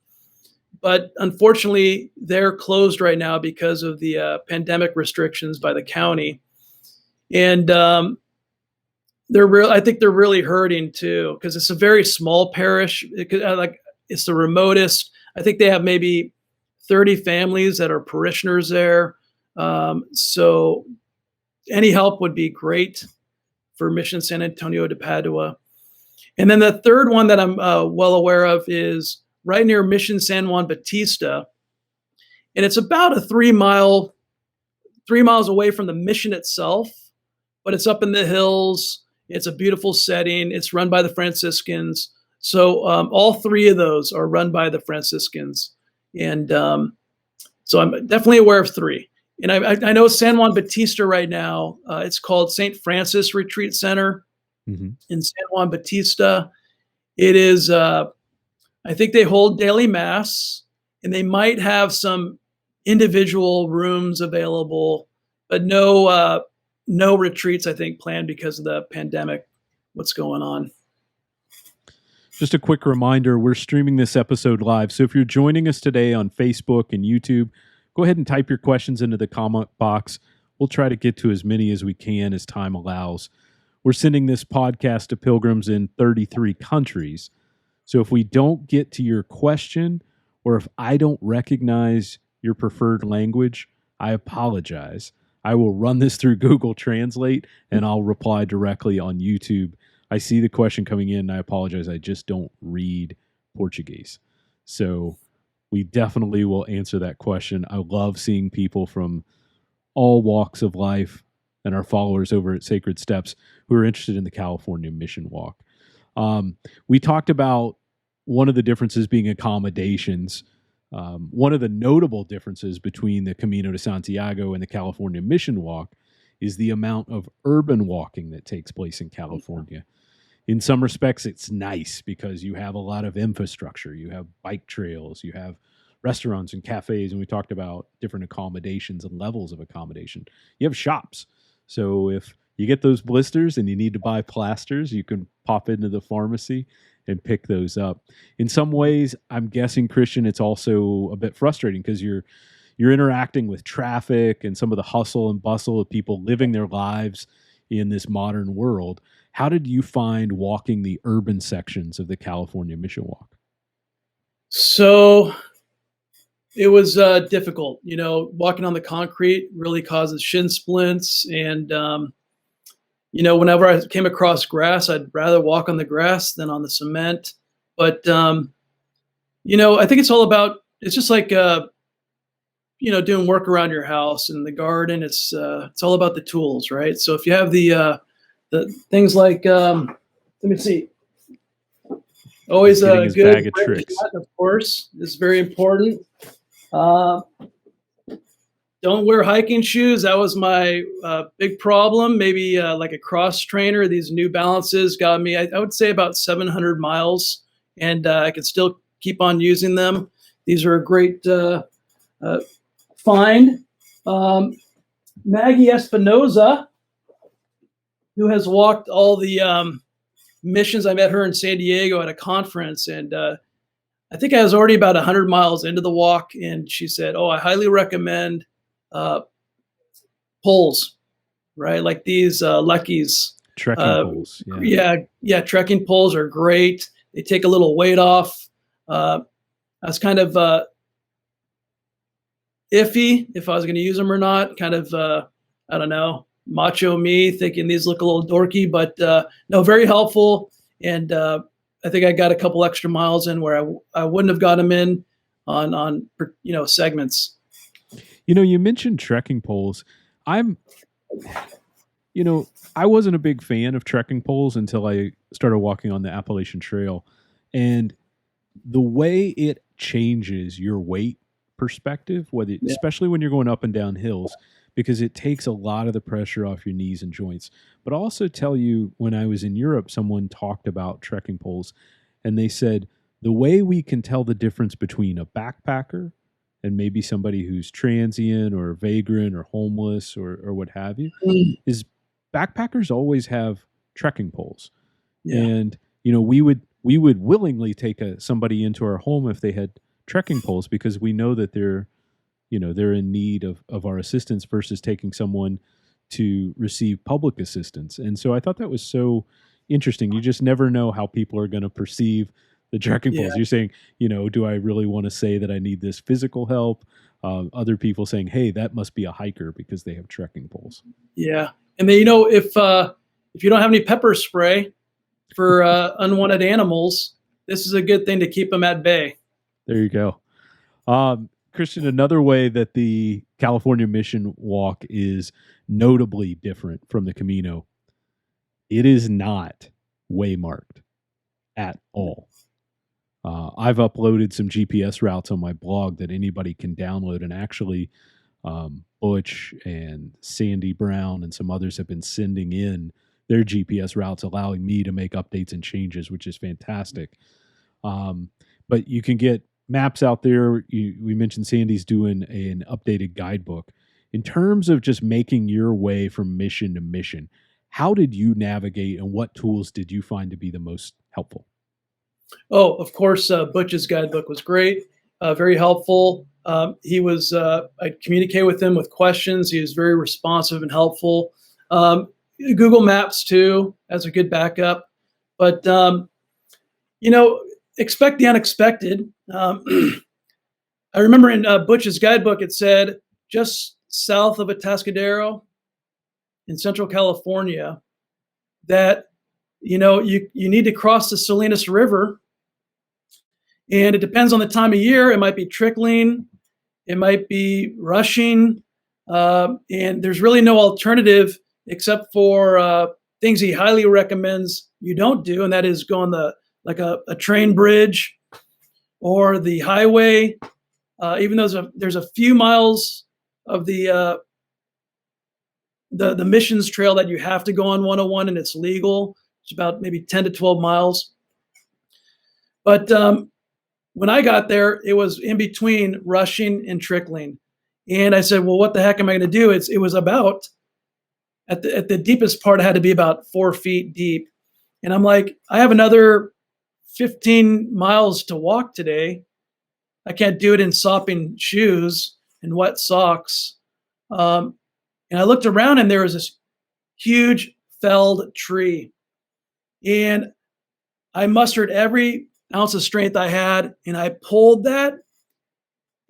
but unfortunately they're closed right now because of the pandemic restrictions by the county. And I think they're really hurting too, because it's a very small parish. It's the remotest. I think they have maybe 30 families that are parishioners there. So any help would be great for Mission San Antonio de Padua. And then the third one that I'm well aware of is right near Mission San Juan Bautista. And it's about a 3 miles away from the mission itself, but it's up in the hills. It's a beautiful setting. It's run by the Franciscans. So all 3 of those are run by the Franciscans. And so I'm definitely aware of 3. And I know San Juan Bautista right now, it's called St. Francis Retreat Center in San Juan Bautista. It is, I think they hold daily mass, and they might have some individual rooms available, but no retreats, I think, planned because of the pandemic, what's going on. Just a quick reminder, we're streaming this episode live. So if you're joining us today on Facebook and YouTube, go ahead and type your questions into the comment box. We'll try to get to as many as we can as time allows. We're sending this podcast to pilgrims in 33 countries. So if we don't get to your question, or if I don't recognize your preferred language, I apologize. I will run this through Google Translate and I'll reply directly on YouTube. I see the question coming in and I apologize. I just don't read Portuguese. So we definitely will answer that question. I love seeing people from all walks of life and our followers over at Sacred Steps who are interested in the California Mission Walk. We talked about one of the differences being accommodations. One of the notable differences between the Camino de Santiago and the California Mission Walk is the amount of urban walking that takes place in California. In some respects, it's nice because you have a lot of infrastructure. You have bike trails, you have restaurants and cafes, and we talked about different accommodations and levels of accommodation. You have shops. So if you get those blisters and you need to buy plasters, you can pop into the pharmacy and pick those up. In some ways, I'm guessing, Christian, it's also a bit frustrating because you're interacting with traffic and some of the hustle and bustle of people living their lives in this modern world. How did you find walking the urban sections of the California Mission Walk? So it was difficult. Walking on the concrete really causes shin splints. And, whenever I came across grass, I'd rather walk on the grass than on the cement. But, I think it's just like, doing work around your house and the garden. It's all about the tools, right? So if you have the things like, let me see, always a good bag of tricks, of course, is very important. Don't wear hiking shoes. That was my big problem. Maybe like a cross trainer. These New Balances got me, I would say, about 700 miles, and I could still keep on using them. These are a great find. Maggie Espinoza, who has walked all the missions. I met her in San Diego at a conference, and I think I was already about 100 miles into the walk, and she said, I highly recommend poles, right? Like these Lucky's. Trekking poles. Yeah, trekking poles are great. They take a little weight off. I was kind of iffy if I was going to use them or not. Kind of, I don't know, macho me, thinking these look a little dorky, but no, very helpful. And I think I got a couple extra miles in where I wouldn't have got them in on segments. You mentioned trekking poles. I wasn't a big fan of trekking poles until I started walking on the Appalachian Trail, and the way it changes your weight perspective, especially when you're going up and down hills, because it takes a lot of the pressure off your knees and joints. But I'll also tell you, when I was in Europe, someone talked about trekking poles, and they said the way we can tell the difference between a backpacker and maybe somebody who's transient or vagrant or homeless or what have you is backpackers always have trekking poles. Yeah. And we would willingly take somebody into our home if they had trekking poles, because we know that they're in need of our assistance versus taking someone to receive public assistance. And so I thought that was so interesting. You just never know how people are going to perceive the trekking poles. You're saying, do I really want to say that I need this physical help? Other people saying, hey, that must be a hiker because they have trekking poles. Yeah. And then, if you don't have any pepper spray for unwanted animals, this is a good thing to keep them at bay. There you go. Christian, another way that the California Mission Walk is notably different from the Camino, it is not waymarked at all. I've uploaded some GPS routes on my blog that anybody can download, and actually Butch and Sandy Brown and some others have been sending in their GPS routes, allowing me to make updates and changes, which is fantastic. But you can get maps out there. We mentioned Sandy's doing an updated guidebook. In terms of just making your way from mission to mission, how did you navigate, and what tools did you find to be the most helpful? Oh, of course, Butch's guidebook was great, very helpful. I'd communicate with him with questions. He was very responsive and helpful. Google Maps, too, as a good backup. But, expect the unexpected. I remember in Butch's guidebook, it said just south of Atascadero in Central California that, you need to cross the Salinas River. And it depends on the time of year. It might be trickling. It might be rushing. And there's really no alternative except for things he highly recommends you don't do. And that is go on a train bridge or the highway. Even though there's a few miles of the missions trail that you have to go on 101, and it's legal. It's about maybe 10 to 12 miles. But When I got there, it was in between rushing and trickling. And I said, well, what the heck am I going to do? It was about at the deepest part, it had to be about 4 feet deep. And I'm like, I have another 15 miles to walk today. I can't do it in sopping shoes and wet socks. And I looked around and there was this huge felled tree. And I mustered every ounce of strength I had, and I pulled that,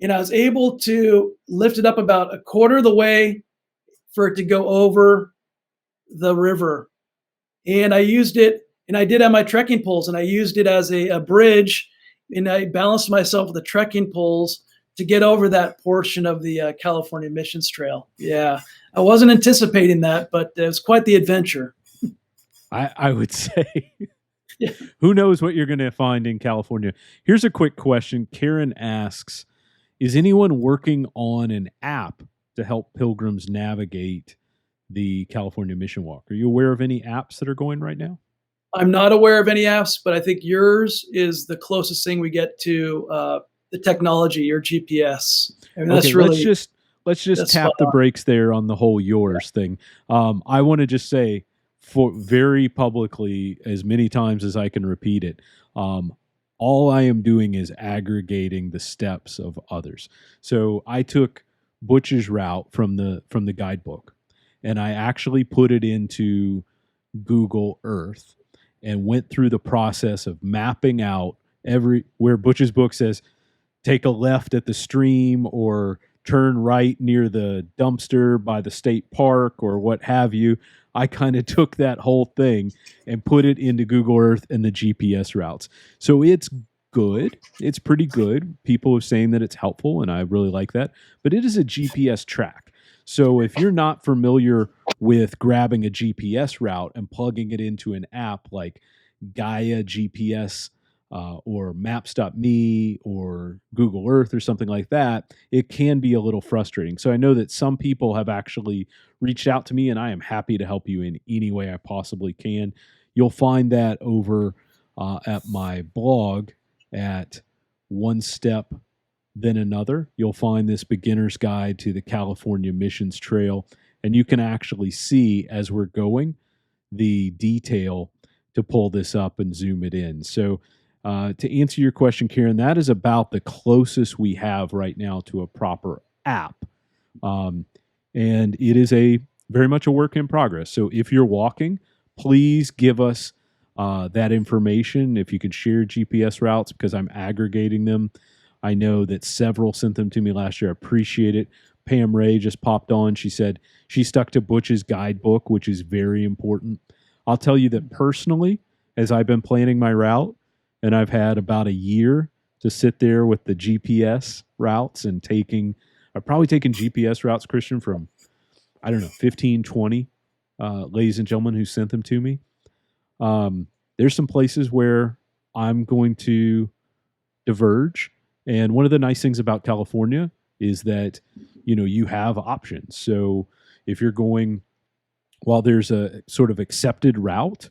and I was able to lift it up about a quarter of the way for it to go over the river. And I used it, and I did have my trekking poles, and I used it as a bridge, and I balanced myself with the trekking poles to get over that portion of the California Missions Trail. Yeah, I wasn't anticipating that, but it was quite the adventure. I would say, Yeah. who knows what you're going to find in California. Here's a quick question. Karen asks, is anyone working on an app to help pilgrims navigate the California Mission Walk? Are you aware of any apps that are going right now? I'm not aware of any apps, but I think yours is the closest thing we get to the technology, your GPS. I mean, that's Okay, really let's just that's tap spot the on. brakes there on the whole yours thing. I want to just say, for very publicly, as many times as I can repeat it, all I am doing is aggregating the steps of others. So I took Butch's route from the guidebook, and I actually put it into Google Earth and went through the process of mapping out where Butch's book says take a left at the stream or turn right near the dumpster by the state park or what have you. I kind of took that whole thing and put it into Google Earth and the GPS routes. So it's good. It's pretty good. People are saying that it's helpful, and I really like that. But it is a GPS track. So if you're not familiar with grabbing a GPS route and plugging it into an app like Gaia GPS or Maps.me or Google Earth or something like that, it can be a little frustrating. So I know that some people have actually reached out to me, and I am happy to help you in any way I possibly can. You'll find that over at my blog at One Step Then Another. You'll find this beginner's guide to the California Missions Trail, and you can actually see as we're going the detail to pull this up and zoom it in. So to answer your question, Karen, that is about the closest we have right now to a proper app. And it is very much a work in progress. So if you're walking, please give us that information. If you could share GPS routes, because I'm aggregating them. I know that several sent them to me last year. I appreciate it. Pam Wray just popped on. She said she stuck to Butch's guidebook, which is very important. I'll tell you that personally, as I've been planning my route, and I've had about a year to sit there with the GPS routes and I've probably taken GPS routes, Christian, from, 15, 20 ladies and gentlemen who sent them to me. There's some places where I'm going to diverge. And one of the nice things about California is that, you have options. So if you're going, while there's a sort of accepted route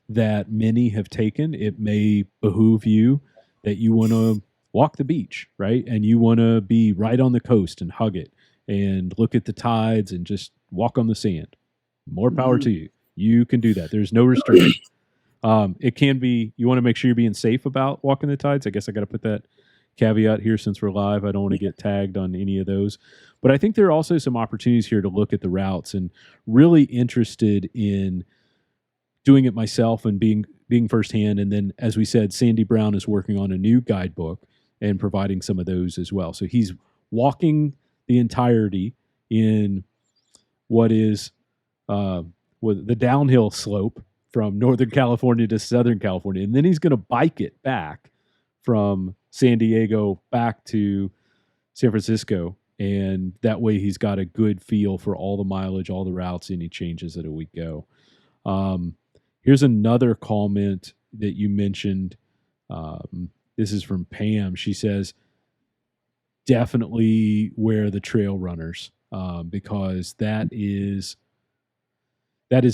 that many have taken, it may behoove you that you want to walk the beach, right? And you want to be right on the coast and hug it and look at the tides and just walk on the sand. More power to you. You can do that. There's no restriction. It can be, you want to make sure you're being safe about walking the tides. I guess I got to put that caveat here since we're live. I don't want to get tagged on any of those. But I think there are also some opportunities here to look at the routes, and really interested in doing it myself and being firsthand. And then, as we said, Sandy Brown is working on a new guidebook and providing some of those as well. So he's walking the entirety in what is with the downhill slope from Northern California to Southern California. And then he's going to bike it back from San Diego back to San Francisco. And that way he's got a good feel for all the mileage, all the routes, any changes that we go. Here's another comment that you mentioned. This is from Pam. She says, definitely wear the trail runners because that is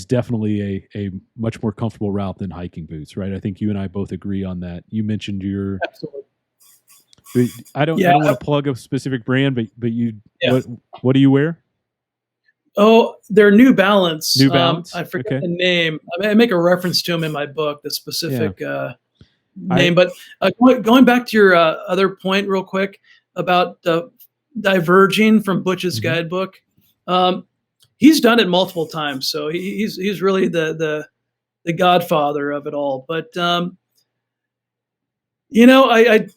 definitely a much more comfortable route than hiking boots, right? I think you and I both agree on that. You mentioned Absolutely. I don't Yeah. want to plug a specific brand, but you Yeah. what do you wear? Oh, they're New Balance. New Balance? I forget Okay. the name. I make a reference to them in my book, the specific name. But going back to your other point real quick about diverging from Butch's guidebook, he's done it multiple times. So he's really the godfather of it all. But I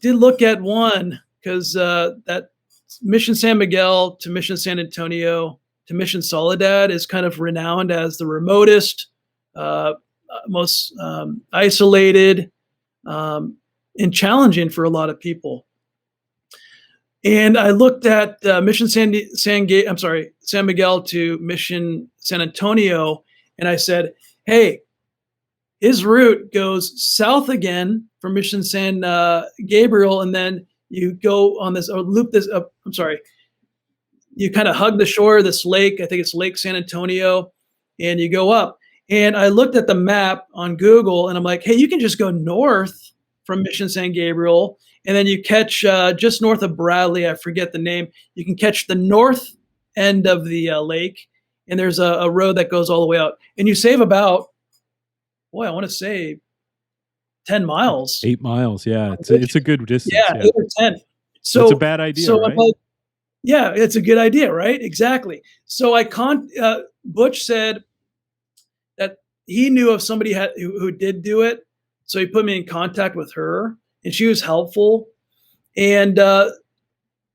did look at one because that Mission San Miguel to Mission San Antonio to Mission Soledad is kind of renowned as the remotest, most isolated, and challenging for a lot of people. And I looked at San Miguel to Mission San Antonio, and I said, hey, his route goes south again from Mission San Gabriel, and then you go on this, or loop this up. You kind of hug the shore of this lake. I think it's Lake San Antonio, and you go up. And I looked at the map on Google, and I'm like, hey, you can just go north from Mission San Gabriel, and then you catch just north of Bradley. I forget the name. You can catch the north end of the lake, and there's a road that goes all the way out. And you save about, I want to say 10 miles. 8 miles, yeah. It's a good distance. Yeah, 8 or 10. So it's a bad idea, so right? I'm like, yeah, it's a good idea, right? Exactly. So Butch said that he knew of somebody who did do it. So he put me in contact with her, and she was helpful. And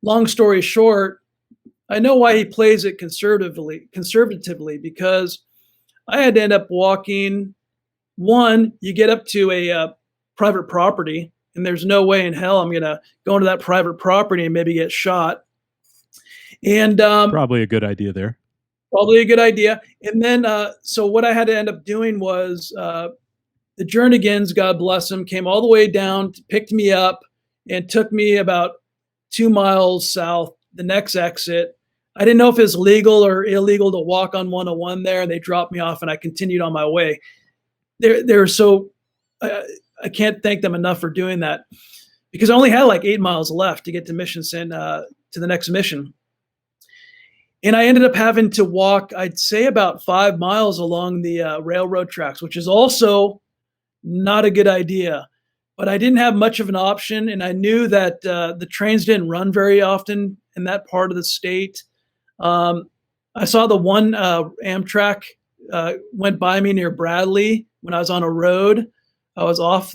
long story short, I know why he plays it conservatively, because I had to end up walking. One, you get up to a private property, and there's no way in hell I'm going to go into that private property and maybe get shot. And probably a good idea there. Probably a good idea. And then, so what I had to end up doing was the Jernigans, God bless them, came all the way down, picked me up, and took me about 2 miles south, the next exit. I didn't know if it was legal or illegal to walk on 101 there, and they dropped me off, and I continued on my way. They're so, I can't thank them enough for doing that, because I only had like 8 miles left to get to to the next mission. And I ended up having to walk, I'd say about 5 miles along the railroad tracks, which is also not a good idea. But I didn't have much of an option, and I knew that the trains didn't run very often in that part of the state. I saw the one Amtrak went by me near Bradley when I was on a road. I was off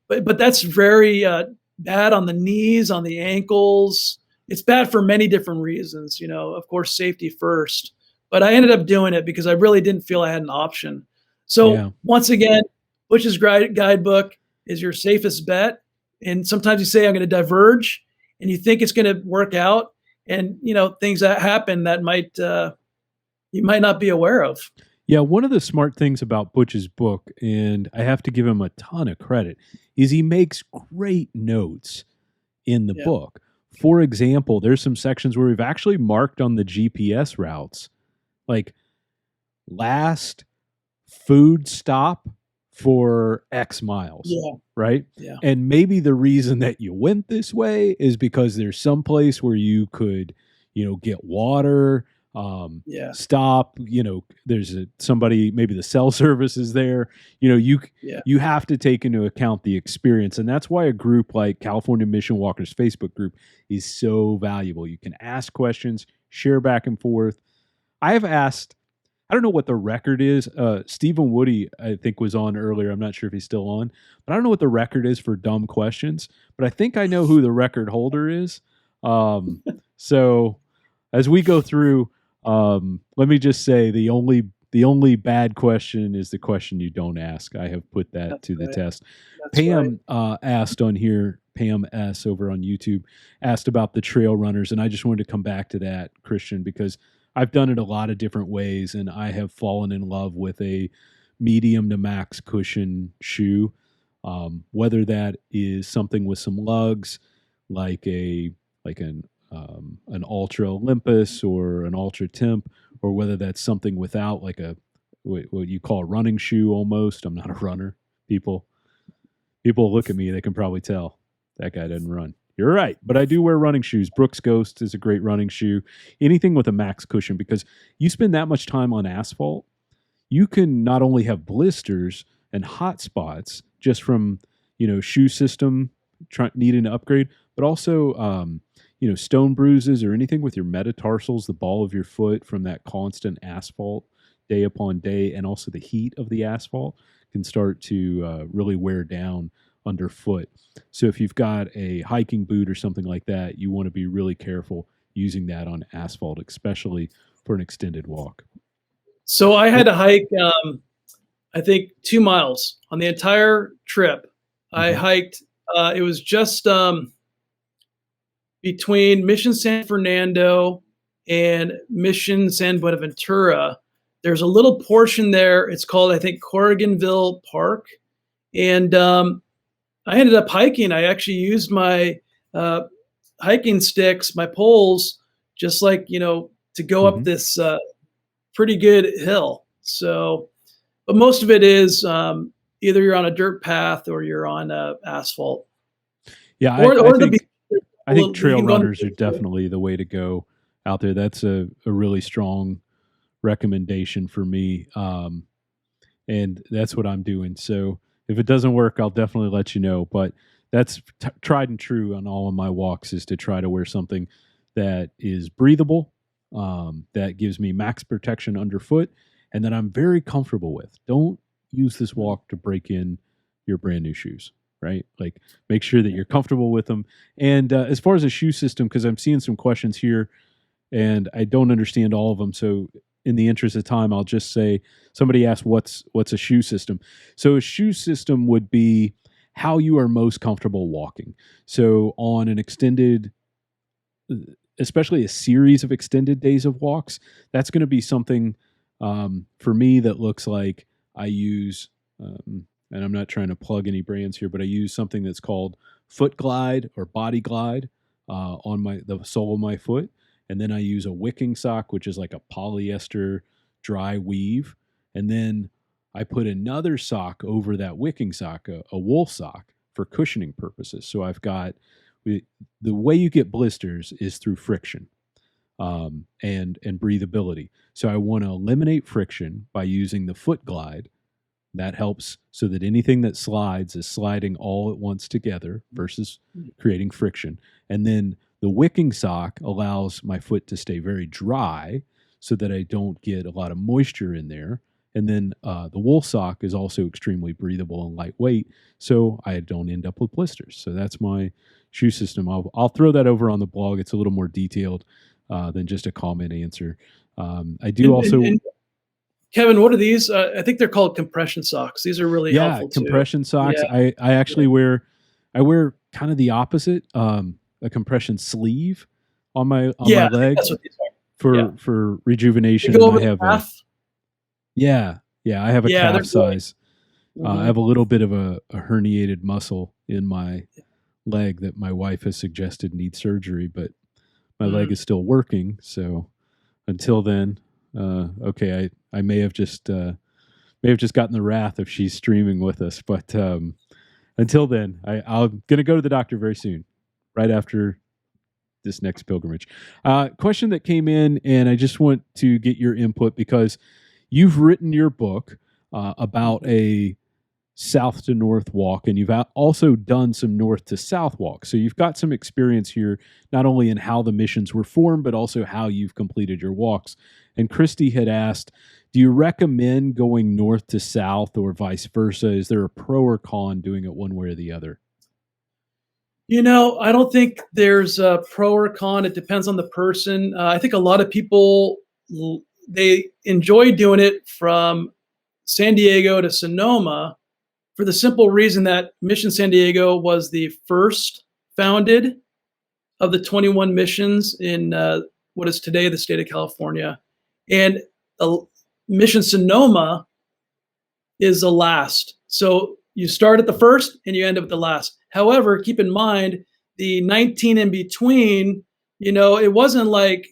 but that's very bad on the knees, on the ankles. It's bad for many different reasons, of course, safety first. But I ended up doing it because I really didn't feel I had an option. So Once again, Butch's guidebook is your safest bet. And sometimes you say, I'm going to diverge, and you think it's going to work out. And, things that happen that you might not be aware of. Yeah, one of the smart things about Butch's book, and I have to give him a ton of credit, is he makes great notes in the book. For example, there's some sections where we've actually marked on the GPS routes, like last food stop for X miles, right? Yeah. And maybe the reason that you went this way is because there's some place where you could, get water, stop, there's somebody, maybe the cell service is there, you have to take into account the experience. And that's why a group like California Mission Walkers Facebook group is so valuable. You can ask questions, share back and forth. I have asked, I don't know what the record is. Stephen Woody, I think, was on earlier. I'm not sure if he's still on, but I don't know what the record is for dumb questions, but I think I know who the record holder is. So as we go through, let me just say the only bad question is the question you don't ask. I have put that to the test. That's Pam asked on here, Pam S over on YouTube, asked about the trail runners. And I just wanted to come back to that, Christian, because I've done it a lot of different ways, and I have fallen in love with a medium to max cushion shoe. Whether that is something with some lugs, like an Ultra Olympus or an Ultra Temp, or whether that's something without, like what you call a running shoe almost. I'm not a runner. People look at me, they can probably tell. that guy doesn't run. You're right, but I do wear running shoes. Brooks Ghost is a great running shoe. Anything with a max cushion, because you spend that much time on asphalt, you can not only have blisters and hot spots just from shoe system needing to upgrade, but also stone bruises or anything with your metatarsals, the ball of your foot from that constant asphalt day upon day, and also the heat of the asphalt can start to really wear down underfoot. So if you've got a hiking boot or something like that, you want to be really careful using that on asphalt, especially for an extended walk. So I had to hike, I think 2 miles on the entire trip. I hiked, it was just between Mission San Fernando and Mission San Buenaventura. There's a little portion there. It's called, I think, Corriganville Park. And I ended up hiking. I actually used my hiking sticks, my poles, just like, to go up this pretty good hill. So, but most of it is either you're on a dirt path or you're on asphalt. Yeah, I think trail runners are definitely the way to go out there. That's a really strong recommendation for me. And that's what I'm doing. So if it doesn't work, I'll definitely let you know. But that's tried and true on all of my walks, is to try to wear something that is breathable, that gives me max protection underfoot, and that I'm very comfortable with. Don't use this walk to break in your brand new shoes, right? Like, make sure that you're comfortable with them. And as far as a shoe system, because I'm seeing some questions here and I don't understand all of them. So in the interest of time, I'll just say, somebody asked, what's a shoe system? So a shoe system would be how you are most comfortable walking. So on an extended, especially a series of extended days of walks, that's going to be something for me that looks like I use, and I'm not trying to plug any brands here, but I use something that's called Foot Glide or Body Glide on the sole of my foot. And then I use a wicking sock, which is like a polyester dry weave. And then I put another sock over that wicking sock, a wool sock, for cushioning purposes. So I've got, the way you get blisters is through friction and breathability. So I want to eliminate friction by using the Foot Glide. That helps so that anything that slides is sliding all at once together versus creating friction. And then the wicking sock allows my foot to stay very dry so that I don't get a lot of moisture in there. And then the wool sock is also extremely breathable and lightweight, so I don't end up with blisters. So that's my shoe system. I'll throw that over on the blog. It's a little more detailed than just a comment answer. I do also... Kevin, what are these? I think they're called compression socks. These are really helpful too. Compression socks. Yeah. I actually wear kind of the opposite, a compression sleeve on my leg. That's what these are. For rejuvenation. They go over the calf. I have a calf size. I have a little bit of a herniated muscle in my leg that my wife has suggested needs surgery, but my leg is still working. So until then, I may have just gotten the wrath if she's streaming with us, but until then, I'm going to go to the doctor very soon, right after this next pilgrimage. Question that came in, and I just want to get your input because you've written your book about a south to north walk, and you've also done some north to south walks. So you've got some experience here, not only in how the missions were formed, but also how you've completed your walks. And Christy had asked, do you recommend going north to south or vice versa? Is there a pro or con doing it one way or the other? I don't think there's a pro or con. It depends on the person. I think a lot of people, they enjoy doing it from San Diego to Sonoma for the simple reason that Mission San Diego was the first founded of the 21 missions in what is today the state of California. And Mission Sonoma is the last. So you start at the first and you end up at the last. However, keep in mind the 19 in between, it wasn't like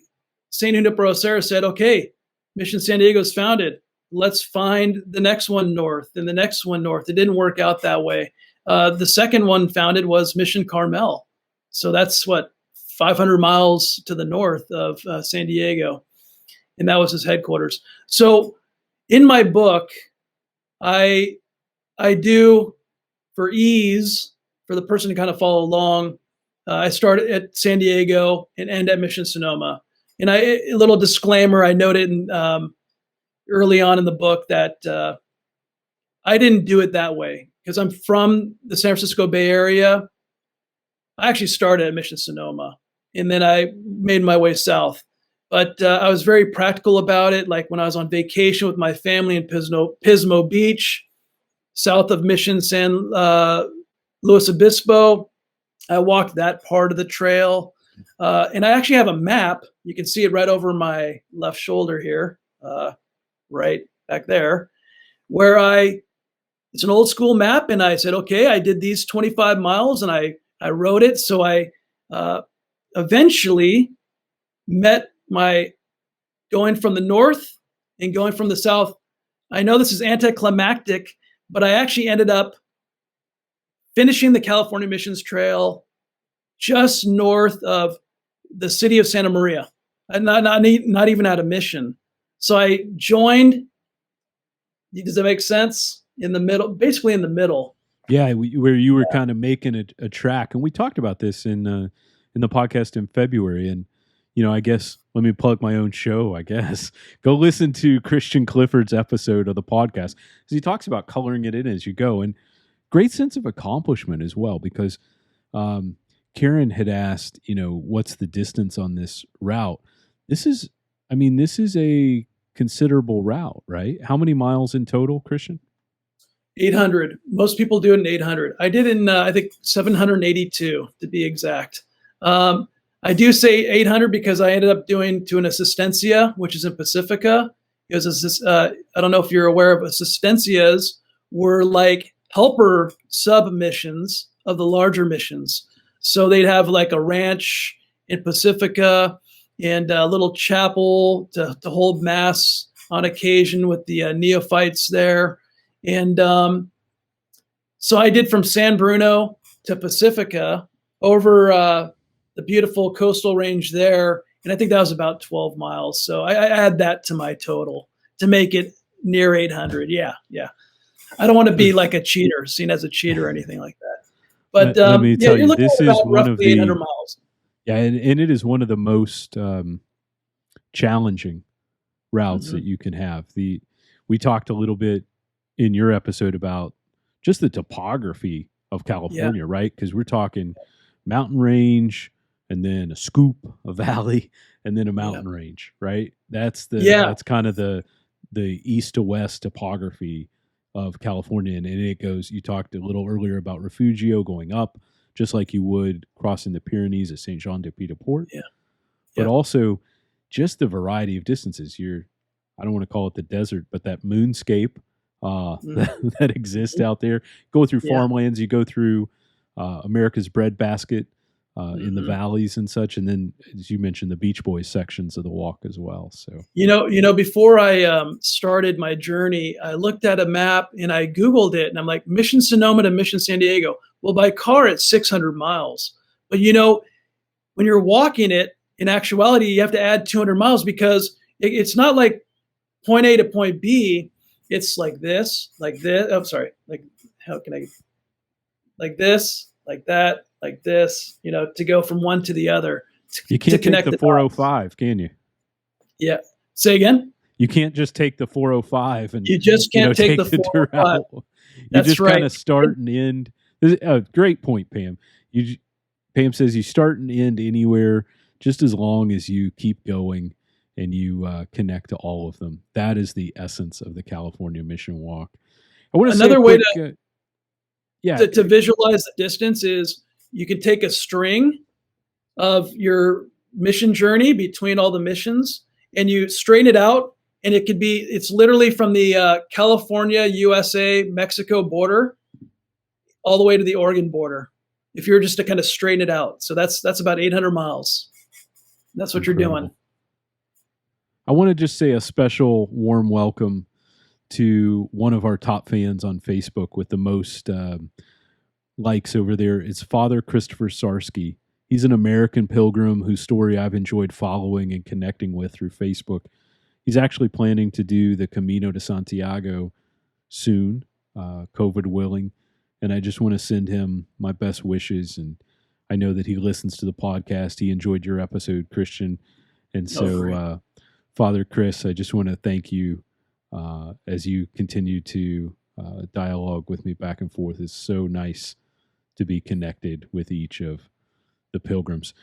St. Junipero Serra said, okay, Mission San Diego is founded. Let's find the next one north and the next one north. It didn't work out that way. The second one founded was Mission Carmel. So that's 500 miles to the north of San Diego. And that was his headquarters. So in my book, I do, for ease, for the person to kind of follow along, I start at San Diego and end at Mission Sonoma. And a little disclaimer, I noted early on in the book that I didn't do it that way because I'm from the San Francisco Bay Area. I actually started at Mission Sonoma, and then I made my way south. But I was very practical about it. Like when I was on vacation with my family in Pismo Beach, south of Mission San Luis Obispo, I walked that part of the trail. And I actually have a map. You can see it right over my left shoulder here, right back there, where it's an old school map. And I said, okay, I did these 25 miles and I wrote it. So I eventually met going from the north and going from the south. I know this is anticlimactic, but I actually ended up finishing the California Missions Trail just north of the city of Santa Maria, and not even at a mission. So I joined. Does that make sense? In the middle, basically in the middle. Yeah, where you were kind of making a track, and we talked about this in the podcast in February. And I guess let me plug my own show. I guess go listen to Christian Clifford's episode of the podcast because he talks about coloring it in as you go, and great sense of accomplishment as well. Because Karen had asked, what's the distance on this route? This is a considerable route, right? How many miles in total, Christian? 800. Most people do it in 800. I did in, I think, 782 to be exact. I do say 800 because I ended up doing to an Assistencia, which is in Pacifica. Because I don't know if you're aware of Assistencias were like helper sub-missions of the larger missions. So they'd have like a ranch in Pacifica and a little chapel to hold mass on occasion with the neophytes there. And so I did from San Bruno to Pacifica over the beautiful coastal range there. And I think that was about 12 miles. So I add that to my total to make it near 800. Yeah. I don't want to be like a cheater, seen as a cheater or anything like that. But let me tell you, this is one of the 800 miles. Yeah, and it is one of the most challenging routes that you can have. We talked a little bit in your episode about just the topography of California, right? Because we're talking mountain range and then a scoop, a valley, and then a mountain range, right? That's kind of the east to west topography of California. And it goes, you talked a little earlier about Refugio going up, just like you would crossing the Pyrenees at Saint Jean de Pied-de-Port. Yeah. But also just the variety of distances. I don't want to call it the desert, but that moonscape that exists out there. Go through farmlands, you go through America's breadbasket in the valleys and such, and then as you mentioned, the Beach Boys sections of the walk as well. So before I started my journey, I looked at a map and I Googled it, and I'm like, Mission Sonoma to Mission San Diego. Well, by car it's 600 miles, but when you're walking it, in actuality, you have to add 200 miles because it's not like point A to point B. It's like this, like this. Oh, sorry. Like, how can I? Like this, like that, like this. To go from one to the other. You can't take the 405, can you? Yeah. Say again. You can't just take the 405 and you just can't take the 405. You just kind of start and end. Great point, Pam. Pam says you start and end anywhere, just as long as you keep going and you connect to all of them. That is the essence of the California Mission Walk. I want to another way to visualize the distance is you can take a string of your mission journey between all the missions and you straighten it out, and it's literally from the California, USA, Mexico border all the way to the Oregon border. If you're just to kind of straighten it out. So that's about 800 miles. That's what Incredible. You're doing. I want to just say a special warm welcome to one of our top fans on Facebook with the most likes over there is Father Christopher Sarsky. He's an American pilgrim whose story I've enjoyed following and connecting with through Facebook. He's actually planning to do the Camino de Santiago soon, COVID willing. And I just want to send him my best wishes. And I know that he listens to the podcast. He enjoyed your episode, Christian. And so, Father Chris, I just want to thank you as you continue to dialogue with me back and forth. It's so nice to be connected with each of the pilgrims.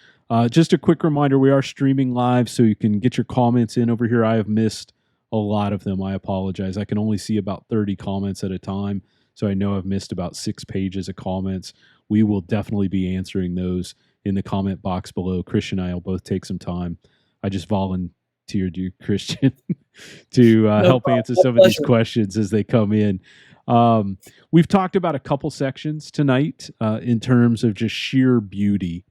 Just a quick reminder, we are streaming live, so you can get your comments in over here. I have missed a lot of them. I apologize. I can only see about 30 comments at a time, so I know I've missed about 6 pages of comments. We will definitely be answering those in the comment box below. Christian and I will both take some time. I just volunteered you, Christian, to help answer some of these questions as they come in. We've talked about a couple sections tonight in terms of just sheer beauty.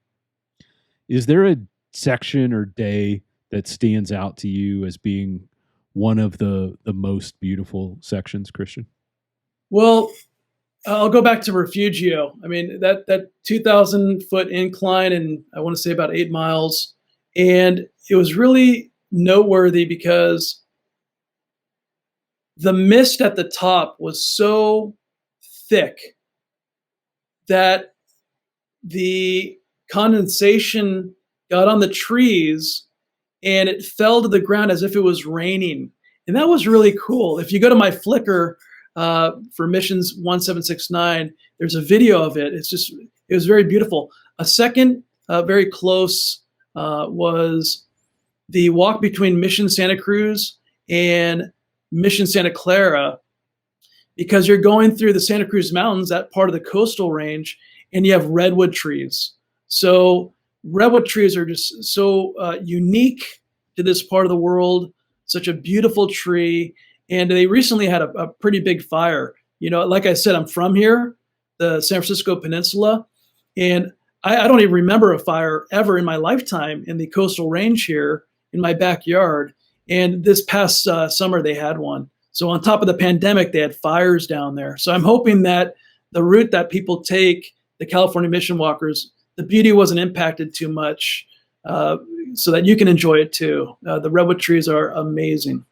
Is there a section or day that stands out to you as being one of the most beautiful sections, Christian? Well, I'll go back to Refugio. I mean, that 2,000-foot incline, and I want to say about 8 miles. And it was really noteworthy because the mist at the top was so thick that the condensation got on the trees and it fell to the ground as if it was raining. And that was really cool. If you go to my Flickr for Missions 1769, there's a video of it. It was very beautiful. A second very close was the walk between Mission Santa Cruz and Mission Santa Clara, because you're going through the Santa Cruz Mountains, that part of the coastal range, and you have redwood trees. So redwood trees are just so unique to this part of the world, such a beautiful tree. And they recently had a pretty big fire. You know, like I said, I'm from here, the San Francisco Peninsula, and I don't even remember a fire ever in my lifetime in the coastal range here in my backyard. And this past summer, they had one. So on top of the pandemic, they had fires down there. So I'm hoping that the route that people take, the California mission walkers, the beauty wasn't impacted too much, so that you can enjoy it too. The redwood trees are amazing.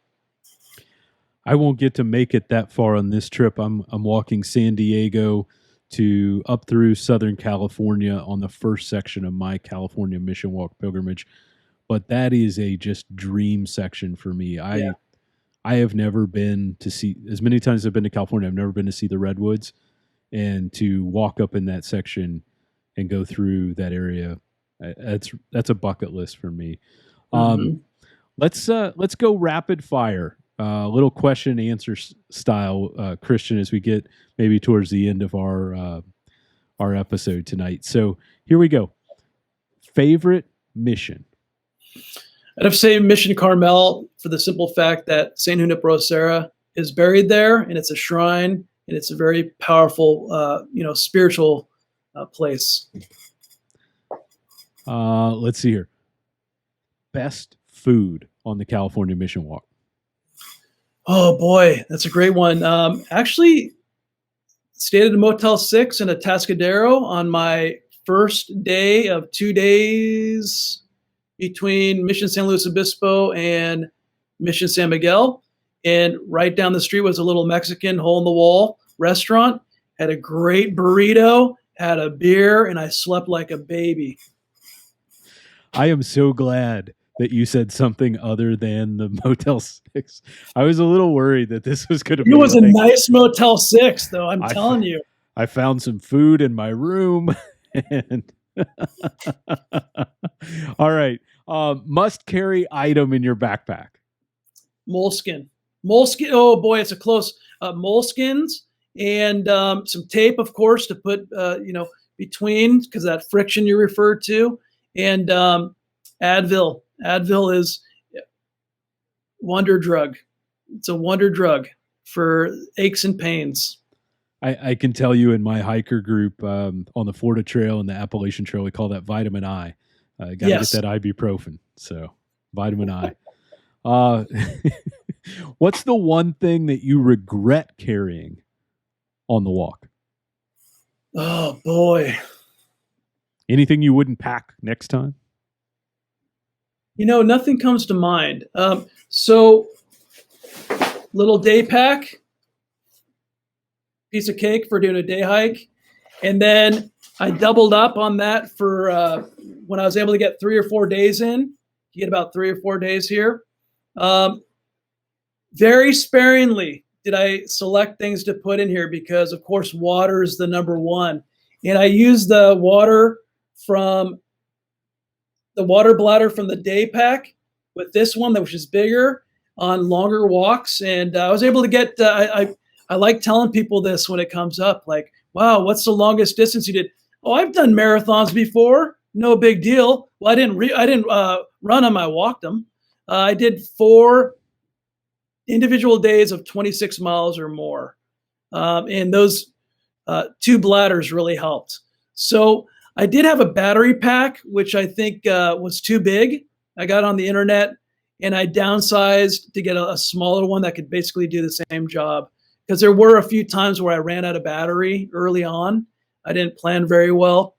I won't get to make it that far on this trip. I'm walking San Diego to up through Southern California on the first section of my California Mission Walk pilgrimage. But that is a just dream section for me. I have never been to see, as many times as I've been to California, I've never been to see the redwoods, and to walk up in that section and go through that area, that's a bucket list for me. Let's go rapid fire. Little question and answer style, Christian, as we get maybe towards the end of our episode tonight. So here we go. Favorite mission? I'd have to say Mission Carmel, for the simple fact that Saint Junipero Serra is buried there, and it's a shrine, and it's a very powerful, spiritual place. Let's see here. Best food on the California Mission Walk? Oh boy, that's a great one. Actually, stayed at a Motel 6 in Atascadero on my first day of 2 days between Mission San Luis Obispo and Mission San Miguel. And right down the street was a little Mexican hole-in-the-wall restaurant. Had a great burrito, had a beer, and I slept like a baby. I am so glad that you said something other than the Motel 6. I was a little worried that this was going to be... It was a nice Motel 6, though, I'm telling you. I found some food in my room. And all right. Must carry item in your backpack. Moleskin. Oh boy, it's a close. Moleskins and some tape, of course, to put between, because that friction you referred to, and Advil. Advil is wonder drug. It's a wonder drug for aches and pains. I can tell you in my hiker group on the Florida Trail and the Appalachian Trail, we call that vitamin I. Got to get that ibuprofen. So vitamin I. What's the one thing that you regret carrying on the walk? Oh boy. Anything you wouldn't pack next time? Nothing comes to mind. So little day pack, piece of cake for doing a day hike. And then I doubled up on that for when I was able to get 3 or 4 days in. You get about 3 or 4 days here. Very sparingly did I select things to put in here because, of course, water is the number one. And I used the water from the water bladder from the day pack with this one, which is bigger, on longer walks. And I was able to get, I like telling people this when it comes up, like, wow, what's the longest distance you did? Oh, I've done marathons before. No big deal. Well, I didn't run them. I walked them. I did 4 individual days of 26 miles or more. And those 2 bladders really helped. So I did have a battery pack, which I think was too big. I got on the internet and I downsized to get a smaller one that could basically do the same job. Because there were a few times where I ran out of battery early on. I didn't plan very well.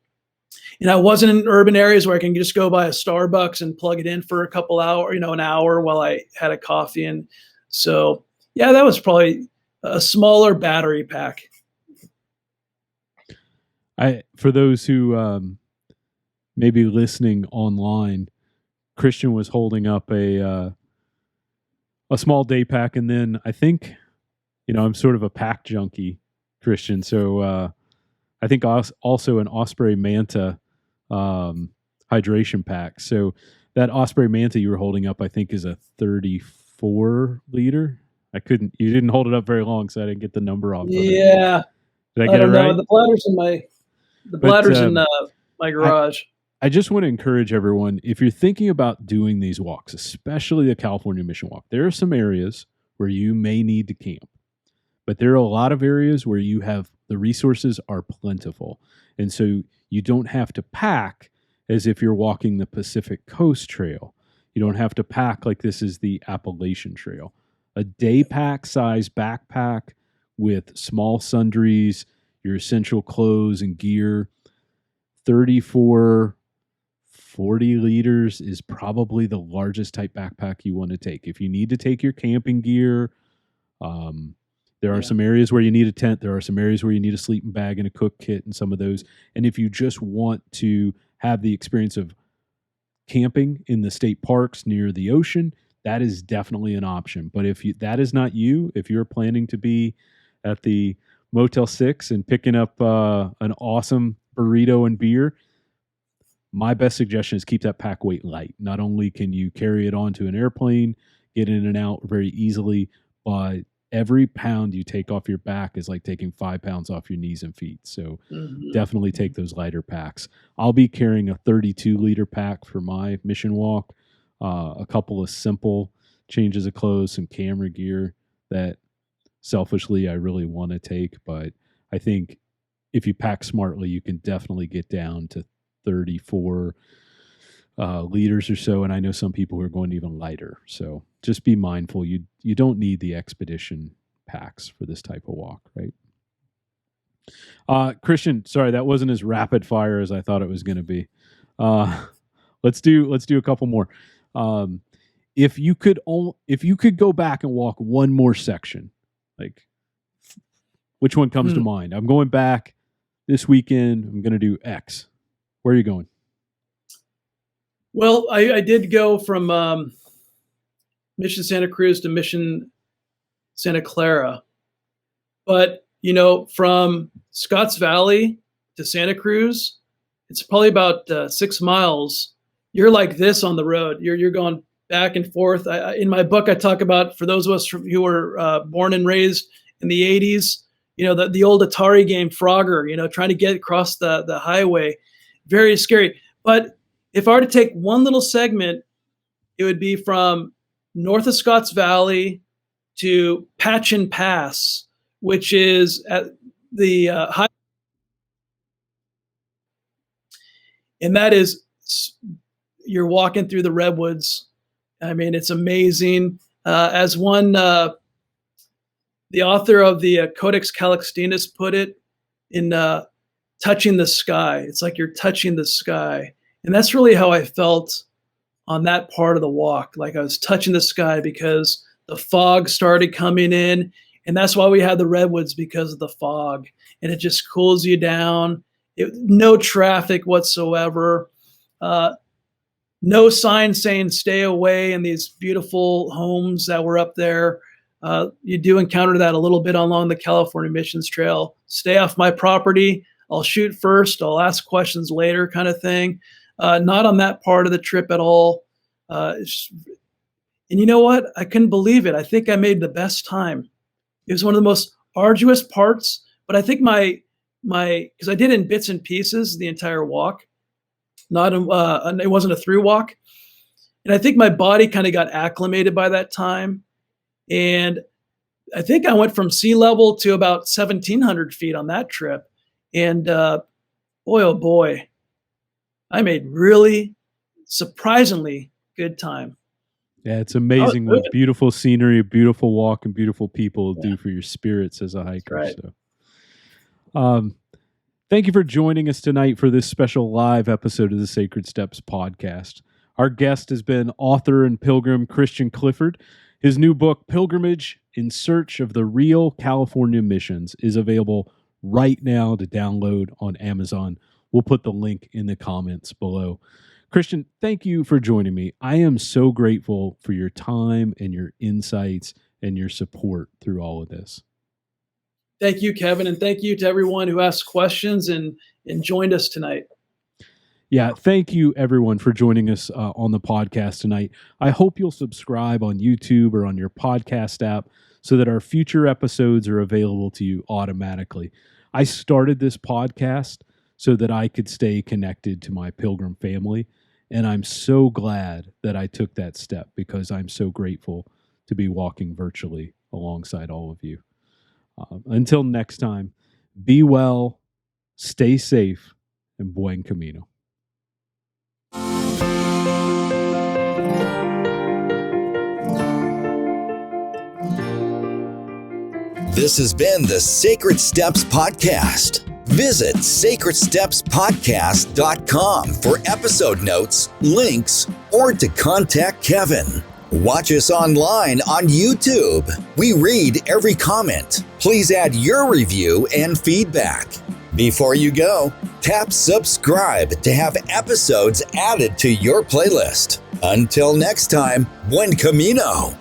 And I wasn't in urban areas where I can just go by a Starbucks and plug it in for a couple hours, an hour while I had a coffee. And so, yeah, that was probably a smaller battery pack. For those who may be listening online, Christian was holding up a small day pack, and then I think, I'm sort of a pack junkie, Christian. So I think also an Osprey Manta hydration pack. So that Osprey Manta you were holding up, I think, is a 34 liter. You didn't hold it up very long, so I didn't get the number off. Yeah. Did I get it right? The bladder's in my garage. I just want to encourage everyone, if you're thinking about doing these walks, especially the California Mission Walk, there are some areas where you may need to camp, but there are a lot of areas where the resources are plentiful. And so you don't have to pack as if you're walking the Pacific Coast Trail. You don't have to pack like this is the Appalachian Trail. A day pack size backpack with small sundries, your essential clothes and gear, 34, 40 liters is probably the largest type backpack you want to take. If you need to take your camping gear, there are some areas where you need a tent. There are some areas where you need a sleeping bag and a cook kit and some of those. And if you just want to have the experience of camping in the state parks near the ocean, that is definitely an option. But if that is not you, if you're planning to be at the Motel 6 and picking up an awesome burrito and beer, my best suggestion is keep that pack weight light. Not only can you carry it onto an airplane, get in and out very easily, but every pound you take off your back is like taking 5 pounds off your knees and feet. So definitely take those lighter packs. I'll be carrying a 32-liter pack for my mission walk, a couple of simple changes of clothes, some camera gear that selfishly I really want to take. But I think if you pack smartly, you can definitely get down to 34 liters or so. And I know some people who are going even lighter. So just be mindful. You don't need the expedition packs for this type of walk, right? Christian, sorry, that wasn't as rapid fire as I thought it was going to be. Let's do a couple more. If you could go back and walk one more section, like which one comes to mind? I'm going back this weekend. I'm going to do X. Where are you going? Well, I did go from Mission Santa Cruz to Mission Santa Clara. But, from Scotts Valley to Santa Cruz, it's probably about 6 miles. You're like this on the road. You're going back and forth. In my book, I talk about, for those of us who were born and raised in the 80s, the old Atari game Frogger, trying to get across the highway. Very scary. But if I were to take one little segment, it would be from north of Scotts Valley to Patchen Pass, which is at the high. And that is, you're walking through the redwoods. I mean, it's amazing. As the author of the Codex Calixtinus put it, in touching the sky. It's like you're touching the sky. And that's really how I felt on that part of the walk. Like I was touching the sky because the fog started coming in. And that's why we had the redwoods, because of the fog. And it just cools you down. No traffic whatsoever. No sign saying stay away in these beautiful homes that were up there. You do encounter that a little bit along the California Missions Trail. Stay off my property. I'll shoot first. I'll ask questions later, kind of thing. Not on that part of the trip at all. And you know what? I couldn't believe it. I think I made the best time. It was one of the most arduous parts, but I think because I did it in bits and pieces the entire walk. It wasn't a through walk. And I think my body kind of got acclimated by that time. And I think I went from sea level to about 1,700 feet on that trip. And boy, oh boy, I made really surprisingly good time. Yeah, it's amazing what beautiful scenery, beautiful walk, and beautiful people do for your spirits as a hiker. Right. So, thank you for joining us tonight for this special live episode of the Sacred Steps podcast. Our guest has been author and pilgrim Christian Clifford. His new book, Pilgrimage in Search of the Real California Missions, is available right now to download on Amazon. We'll put the link in the comments below. Christian, thank you for joining me. I am so grateful for your time and your insights and your support through all of this. Thank you, Kevin, and thank you to everyone who asked questions and joined us tonight. Yeah, thank you, everyone, for joining us on the podcast tonight. I hope you'll subscribe on YouTube or on your podcast app so that our future episodes are available to you automatically. I started this podcast so that I could stay connected to my pilgrim family, and I'm so glad that I took that step because I'm so grateful to be walking virtually alongside all of you. Until next time, be well, stay safe, and buen camino. This has been the Sacred Steps Podcast. Visit sacredstepspodcast.com for episode notes, links, or to contact Kevin. Watch us online on YouTube. We read every comment. Please add your review and feedback. Before you go, tap subscribe to have episodes added to your playlist. Until next time, buen camino.